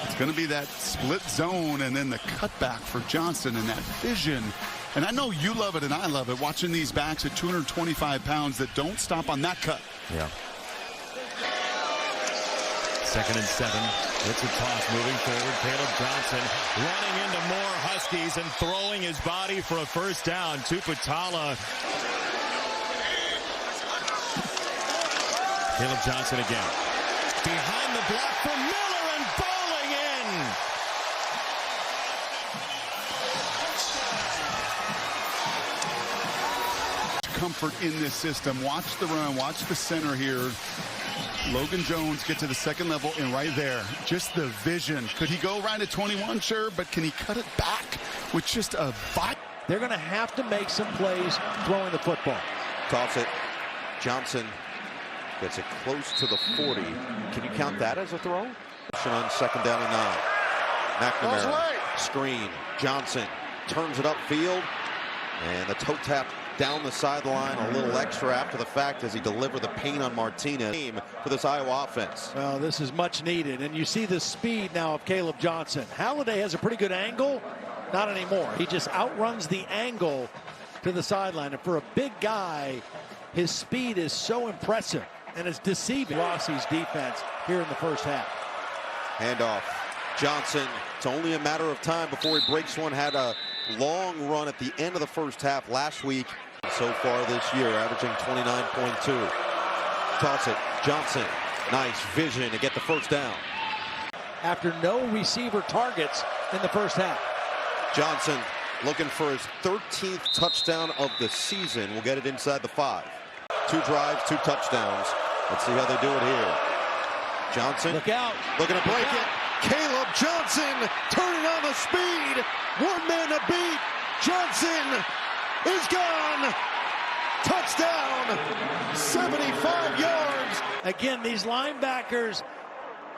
It's going to be that split zone and then the cutback for Johnson and that vision. And I know you love it and I love it, watching these backs at 225 pounds that don't stop on that cut. Yeah. 2nd and 7. It's a toss moving forward. Kaleb Johnson running into more Huskies and throwing his body for a first down. Tuputala. Kaleb Johnson again. Behind the block for Miller and bowling in. Comfort in this system. Watch the run. Watch the center here. Logan Jones get to the second level and right there, just the vision. Could he go right at 21? Sure, but can he cut it back with just a bite? They're going to have to make some plays throwing the football. Toss it. Johnson gets it close to the 40. Can you count that as a throw? On 2nd down and 9. McNamara screen. Johnson turns it upfield, and the toe tap down the sideline, a little extra after the fact as he delivered the pain on Martinez for this Iowa offense. Well, this is much needed, and you see the speed now of Kaleb Johnson. Halliday has a pretty good angle. Not anymore. He just outruns the angle to the sideline, and for a big guy, his speed is so impressive, and it's deceiving Rossi's defense here in the first half. Handoff. Johnson, it's only a matter of time before he breaks one. Had a long run at the end of the first half last week. So far this year, averaging 29.2. Toss it. Johnson. Nice vision to get the first down. After no receiver targets in the first half. Johnson looking for his 13th touchdown of the season. We'll get it inside the 5. 2 drives, 2 touchdowns. Let's see how they do it here. Johnson. Look out. Looking to break it. Caleb Johnson turning on the speed. 1 man to beat. Johnson is gone. Touchdown. 75 yards. Again, these linebackers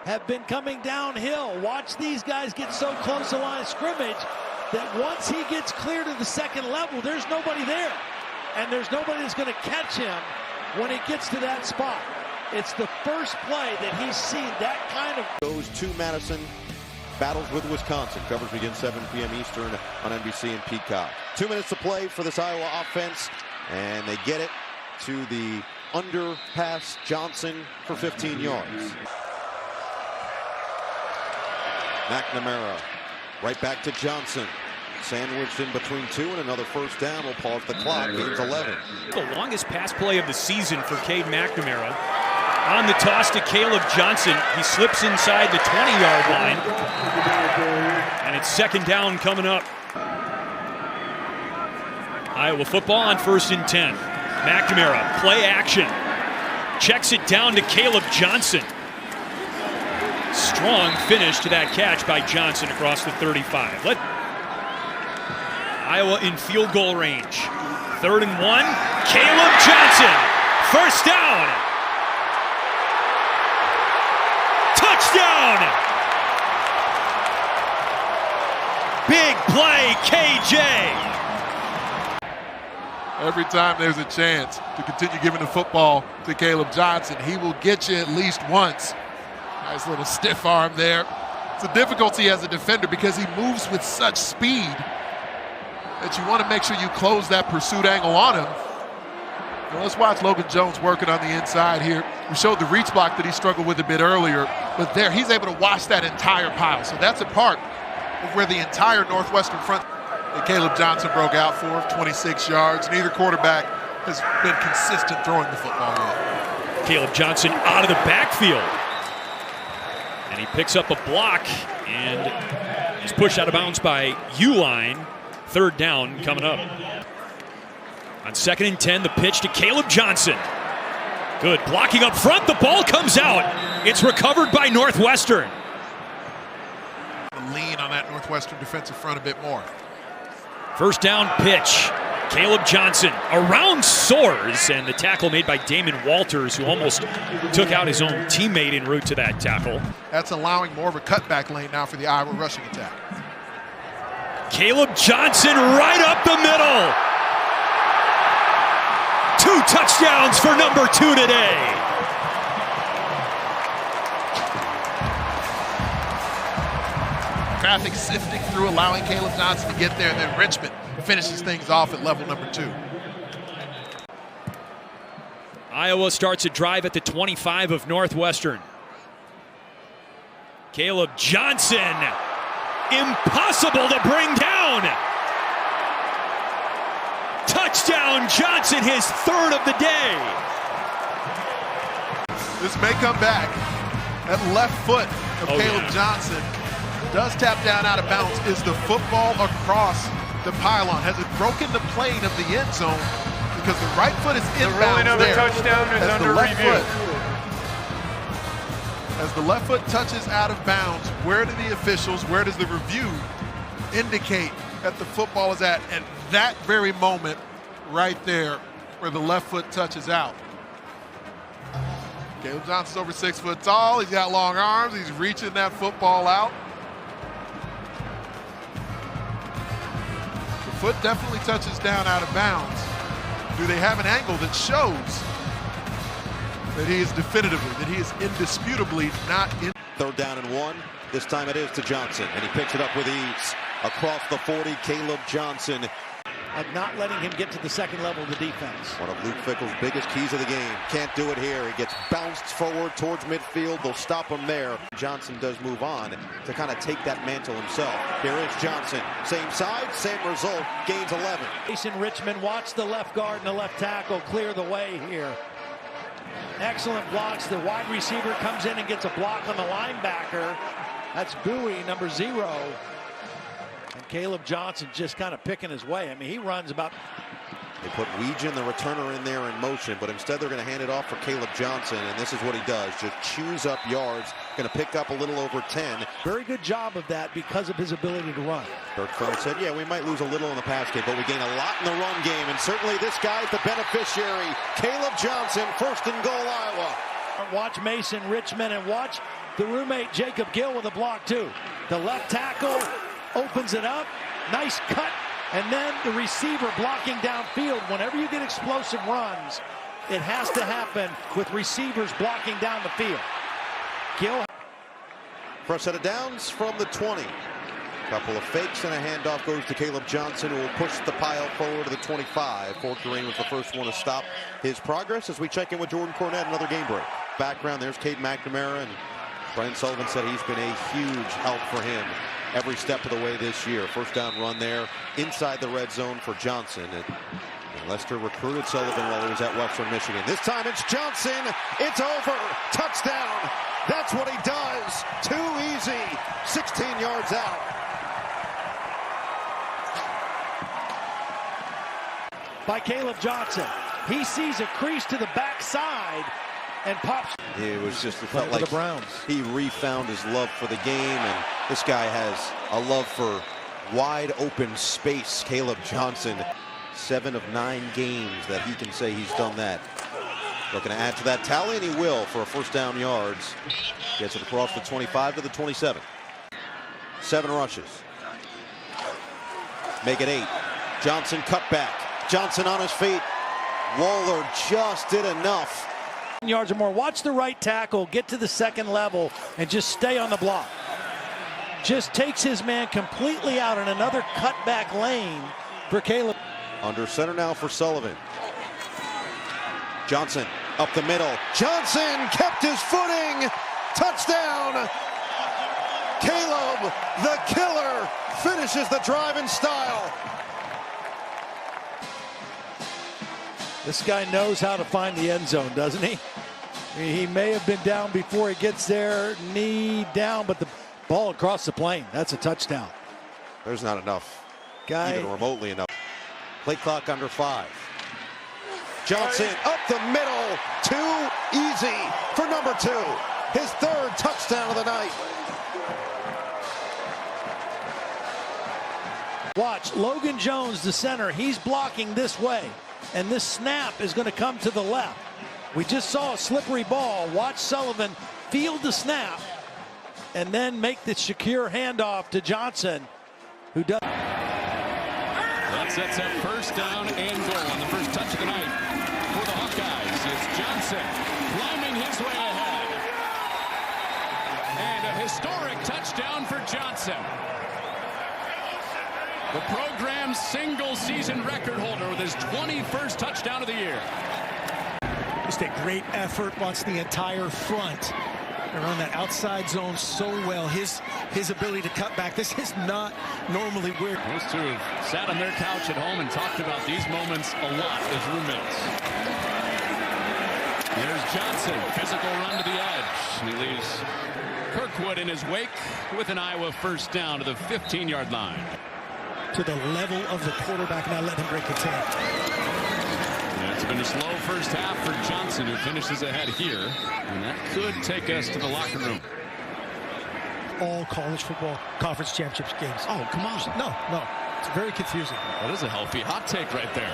have been coming downhill. Watch these guys get so close to the line of scrimmage that once he gets clear to the second level, there's nobody there. And there's nobody that's going to catch him when he gets to that spot. It's the first play that he's seen that kind of. Goes to Madison. Battles with Wisconsin. Coverage begins 7 p.m. Eastern on NBC and Peacock. 2 minutes to play for this Iowa offense. And they get it to the underpass. Johnson for 15 yards. McNamara right back to Johnson. Sandwiched in between 2 and another first down. We'll pause the clock. Gains 11. The longest pass play of the season for Cade McNamara. On the toss to Kaleb Johnson. He slips inside the 20-yard line. And it's 2nd down coming up. Iowa football on 1st and 10. McNamara, play action. Checks it down to Kaleb Johnson. Strong finish to that catch by Johnson across the 35. Iowa in field goal range. 3rd and 1. Kaleb Johnson. First down. Touchdown. Big play, KJ. Every time there's a chance to continue giving the football to Kaleb Johnson, he will get you at least once. Nice little stiff arm there. It's a difficulty as a defender because he moves with such speed that you want to make sure you close that pursuit angle on him. Now let's watch Logan Jones working on the inside here. We showed the reach block that he struggled with a bit earlier, but there he's able to watch that entire pile. So that's a part of where the entire Northwestern front that Kaleb Johnson broke out for, 26 yards. Neither quarterback has been consistent throwing the football yet. Kaleb Johnson out of the backfield. And he picks up a block and is pushed out of bounds by Uline. 3rd down coming up. On 2nd and 10, the pitch to Kaleb Johnson. Good blocking up front. The ball comes out. It's recovered by Northwestern. Lean on that Northwestern defensive front a bit more. 1st down pitch. Kaleb Johnson around soars, and the tackle made by Damon Walters, who almost took out his own teammate en route to that tackle. That's allowing more of a cutback lane now for the Iowa rushing attack. Kaleb Johnson right up the middle. 2 touchdowns for number 2 today. Traffic sifting through, allowing Kaleb Johnson to get there, and then Richmond finishes things off at level number 2. Iowa starts a drive at the 25 of Northwestern. Kaleb Johnson, impossible to bring down. Touchdown Johnson, his 3rd of the day. This may come back. That left foot of Kaleb Johnson does tap down out of bounds. Is the football across the pylon? Has it broken the plane of the end zone? Because the right foot is inbound there. Touchdown is under review. As the left foot touches out of bounds, where do the officials, where does the review indicate that the football is at? And that very moment right there where the left foot touches out. Kaleb Johnson's over 6 foot tall. He's got long arms. He's reaching that football out. The foot definitely touches down out of bounds. Do they have an angle that shows that he is definitively, that he is indisputably not in? 3rd down and 1. This time it is to Johnson, and he picks it up with ease. Across the 40, Kaleb Johnson. Of not letting him get to the second level of the defense. One of Luke Fickell's biggest keys of the game. Can't do it here. He gets bounced forward towards midfield. They'll stop him there. Johnson does move on to kind of take that mantle himself. Here is Johnson. Same side, same result. Gains 11. Jason Richmond, watch the left guard and the left tackle clear the way here. Excellent blocks. The wide receiver comes in and gets a block on the linebacker. That's Bowie, number 0. And Kaleb Johnson just kind of picking his way. I mean, he runs about. They put Weegan, the returner, in there in motion, but instead they're going to hand it off for Kaleb Johnson, and this is what he does. Just chews up yards. Going to pick up a little over 10. Very good job of that because of his ability to run. Kirk Ferentz said, yeah, we might lose a little in the pass game, but we gain a lot in the run game, and certainly this guy's the beneficiary. Kaleb Johnson, 1st and goal, Iowa. Watch Mason Richmond and watch the roommate Jacob Gill with a block too. The left tackle opens it up, nice cut, and then the receiver blocking downfield. Whenever you get explosive runs, it has to happen with receivers blocking down the field. Gill. First set of downs from the 20. Couple of fakes and a handoff goes to Kaleb Johnson, who will push the pile forward to the 25. Fort Green was the first one to stop his progress as we check in with Jordan Cornette, another game break. Background, there's Cade McNamara, and Brian Sullivan said he's been a huge help for him every step of the way this year. 1st down run there inside the red zone for Johnson. And Lester recruited Sullivan while he was at Western Michigan. This time it's Johnson. It's over. Touchdown. That's what he does. Too easy. 16 yards out. By Kaleb Johnson. He sees a crease to the backside and pops. It was just, it felt like the Browns. He refound his love for the game, and this guy has a love for wide open space. Kaleb Johnson, 7 of 9 games that he can say he's done that. Looking to add to that tally, and he will for a 1st down yards. Gets it across the 25 to the 27. 7 rushes. Make it 8. Johnson cut back. Johnson on his feet. Waller just did enough. Yards or more. Watch the right tackle get to the second level and just stay on the block. Just takes his man completely out in another cutback lane for Kaleb. Under center now for Sullivan. Johnson up the middle. Johnson kept his footing. Touchdown. Kaleb, the killer, finishes the drive in style. This guy knows how to find the end zone, doesn't he? He may have been down before he gets there, knee down, but the ball across the plane. That's a touchdown. There's not enough, even remotely enough. Play clock under 5. Johnson up the middle. Too easy for number 2. His 3rd touchdown of the night. Watch, Logan Jones, the center, he's blocking this way. And this snap is going to come to the left. We just saw a slippery ball. Watch Sullivan field the snap and then make the secure handoff to Johnson, who does. That sets up first down and goal on the first touch of the night for the Hawkeyes. It's Johnson climbing his way ahead. And a historic touchdown for Johnson. The program's single-season record holder with his 21st touchdown of the year. Just a great effort. Watch the entire front around that outside zone so well. His ability to cut back. This is not normally weird. Those two have sat on their couch at home and talked about these moments a lot as roommates. There's Johnson. Physical run to the edge. He leaves Kirkwood in his wake with an Iowa first down to the 15-yard line. To the level of the quarterback, now let him break a tail. Yeah, it's been a slow first half for Johnson, who finishes ahead here, and that could take us to the locker room. All college football conference championships games. Oh, come on. No, it's very confusing. That is a healthy hot take right there.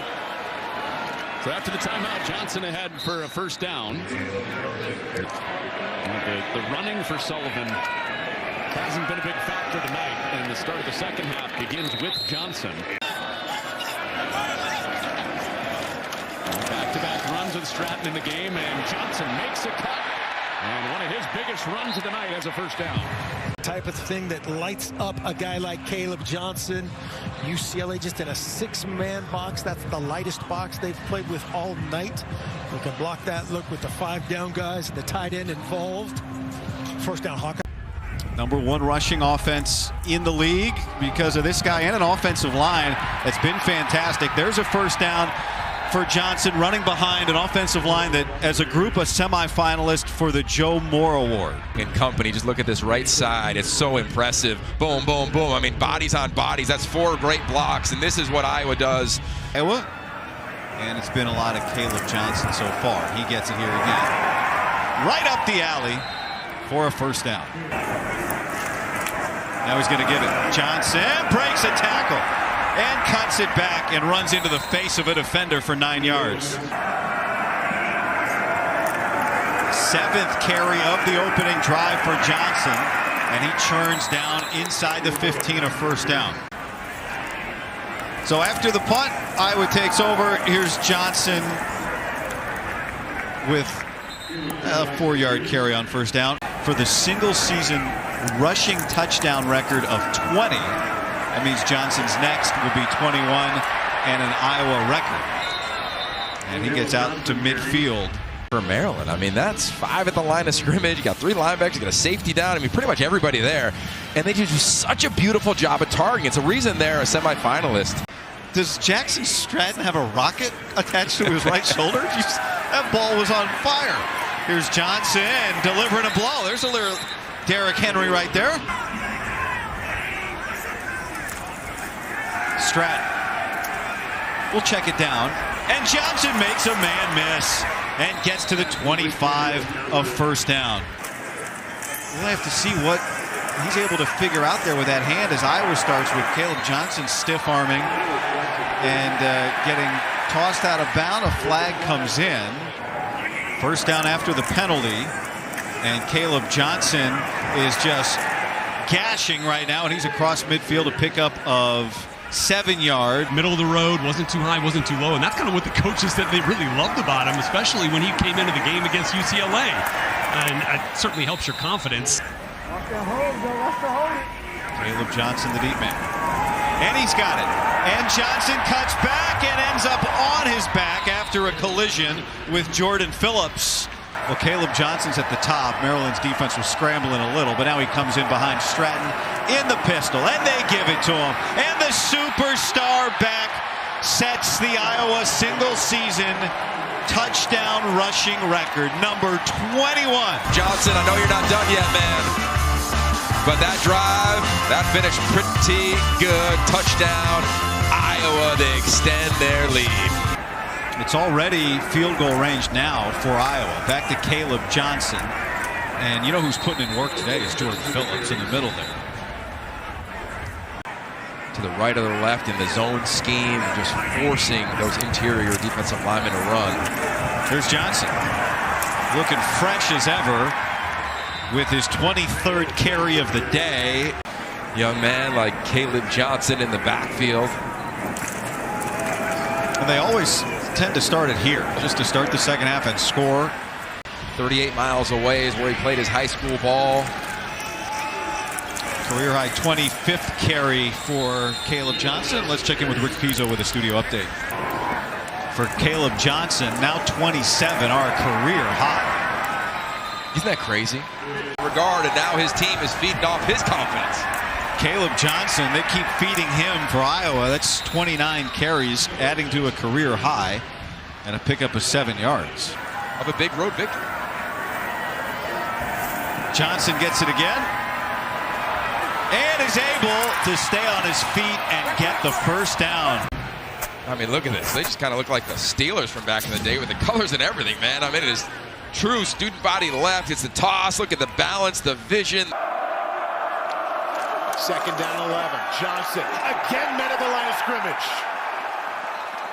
So after the timeout, Johnson ahead for a first down. The running for Sullivan hasn't been a big factor tonight, and the start of the second half begins with Johnson. Back-to-back runs with Stratton in the game, and Johnson makes a cut. And one of his biggest runs of the night as a first down. Type of thing that lights up a guy like Kaleb Johnson. UCLA just in a 6-man box. That's the lightest box they've played with all night. We can block that look with the 5 down guys and the tight end involved. First down, Hawkeye. #1 rushing offense in the league because of this guy and an offensive line that's been fantastic. There's a first down for Johnson, running behind an offensive line that, as a group, a semifinalist for the Joe Moore Award. And company, just look at this right side. It's so impressive. Boom, boom, boom. I mean, bodies on bodies. That's 4 great blocks, and this is what Iowa does. Iowa, and it's been a lot of Kaleb Johnson so far. He gets it here again. Right up the alley for a first down. Now he's going to give it. Johnson breaks a tackle and cuts it back and runs into the face of a defender for 9 yards. 7th carry of the opening drive for Johnson, and he churns down inside the 15, a first down. So after the punt, Iowa takes over. Here's Johnson with a 4-yard carry on first down for the single-season rushing touchdown record of 20. That means Johnson's next will be 21 and an Iowa record. And he gets out to midfield. For Maryland, I mean, that's 5 at the line of scrimmage. You got 3 linebackers, you got a safety down. I mean, pretty much everybody there. And they do such a beautiful job at targeting. It's a reason they're a semifinalist. Does Jackson Stratton have a rocket attached to his right shoulder? That ball was on fire. Here's Johnson delivering a blow. There's a little Derrick Henry right there. Stratton will check it down, and Johnson makes a man miss and gets to the 25 of first down. We'll have to see what he's able to figure out there with that hand as Iowa starts with Kaleb Johnson stiff-arming and getting tossed out of bounds. A flag comes in. First down after the penalty, and Kaleb Johnson is just gashing right now, and he's across midfield, a pickup of 7 yards. Middle of the road, wasn't too high, wasn't too low, and that's kind of what the coaches said they really loved about him, especially when he came into the game against UCLA. And it certainly helps your confidence. Kaleb Johnson, the deep man. And he's got it. And Johnson cuts back and ends up on his back after a collision with Jordan Phillips. Well, Kaleb Johnson's at the top. Maryland's defense was scrambling a little, but now he comes in behind Stratton in the pistol, and they give it to him. And the superstar back sets the Iowa single-season touchdown rushing record, number 21. Johnson, I know you're not done yet, man. But that drive, that finished pretty good. Touchdown, Iowa, they extend their lead. It's already field goal range now for Iowa. Back to Kaleb Johnson. And you know who's putting in work today is Jordan Phillips in the middle there. to the right or the left in the zone scheme, just forcing those interior defensive linemen to run. Here's Johnson, looking fresh as ever with his 23rd carry of the day. Young man like Kaleb Johnson in the backfield. And they always tend to start it here, just to start the second half and score. 38 miles away is where he played his high school ball. Career high 25th carry for Kaleb Johnson. Let's check in with Rick Pizzo with a studio update. For Kaleb Johnson, now 27, our career high. Isn't that crazy? Regard, and now his team is feeding off his confidence. Kaleb Johnson, they keep feeding him for Iowa. That's 29 carries, adding to a career high, and a pickup of 7 yards. Of a big road victory. Johnson gets it again. And is able to stay on his feet and get the first down. I mean, look at this. They just kind of look like the Steelers from back in the day with the colors and everything, man. I mean, it is true student body left. It's the toss. Look at the balance, the vision. Second down 11. Johnson again met at the line of scrimmage.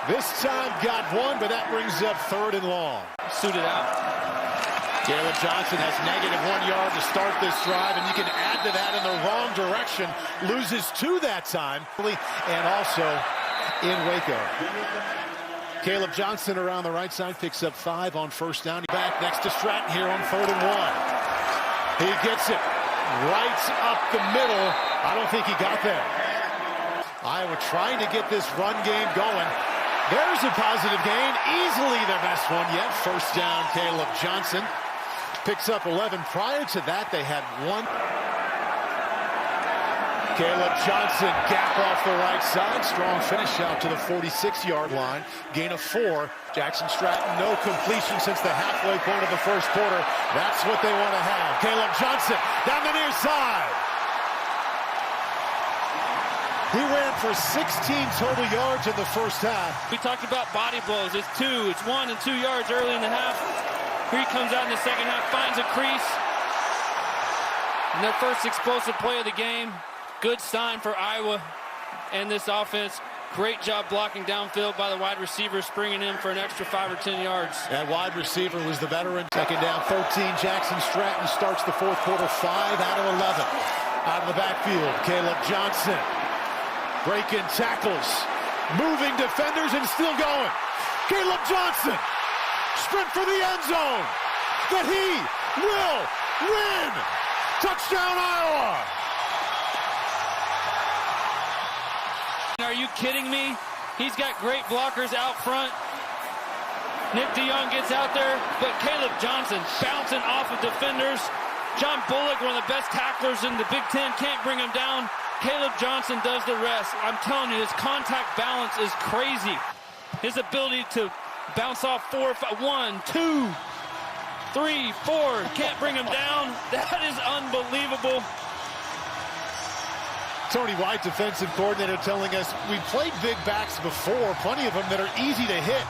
This time got one, but that brings up 3rd and long. Suited out. Kaleb Johnson has -1 yard to start this drive, and you can add to that in the wrong direction. Loses 2 that time, and also in Waco. Kaleb Johnson around the right side picks up 5 on first down. Back next to Stratton here on 3rd and 1. He gets it right up the middle. I don't think he got there. Iowa trying to get this run game going. There's a positive gain. Easily their best one yet. First down, Kaleb Johnson. Picks up 11. Prior to that, they had 1. Kaleb Johnson, gap off the right side. Strong finish out to the 46-yard line. Gain of 4. Jackson Stratton, no completion since the halfway point of the first quarter. That's what they want to have. Kaleb Johnson down the near side. He ran for 16 total yards in the first half. We talked about body blows. It's 2. It's 1 and 2 yards early in the half. Here he comes out in the second half, finds a crease. And their first explosive play of the game. Good sign for Iowa and this offense. Great job blocking downfield by the wide receiver, springing in for an extra 5 or 10 yards. That wide receiver was the veteran. Second down, 13. Jackson Stratton starts the fourth quarter, 5 out of 11. Out of the backfield, Kaleb Johnson. Breaking tackles, moving defenders, and still going. Kaleb Johnson, sprint for the end zone. That he will win. Touchdown, Iowa. Are you kidding me? He's got great blockers out front. Nick DeYoung gets out there, but Kaleb Johnson bouncing off of defenders. John Bullock, one of the best tacklers in the Big Ten, can't bring him down. Kaleb Johnson does the rest. I'm telling you, his contact balance is crazy. His ability to bounce off 4, 5, 1, 2, 3, 4, can't bring him down. That is unbelievable. Tony White, defensive coordinator, telling us we've played big backs before, plenty of them that are easy to hit.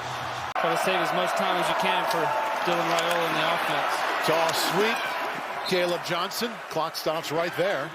Try to save as much time as you can for Dylan Raiola in the offense. Toss sweep. Kaleb Johnson, clock stops right there.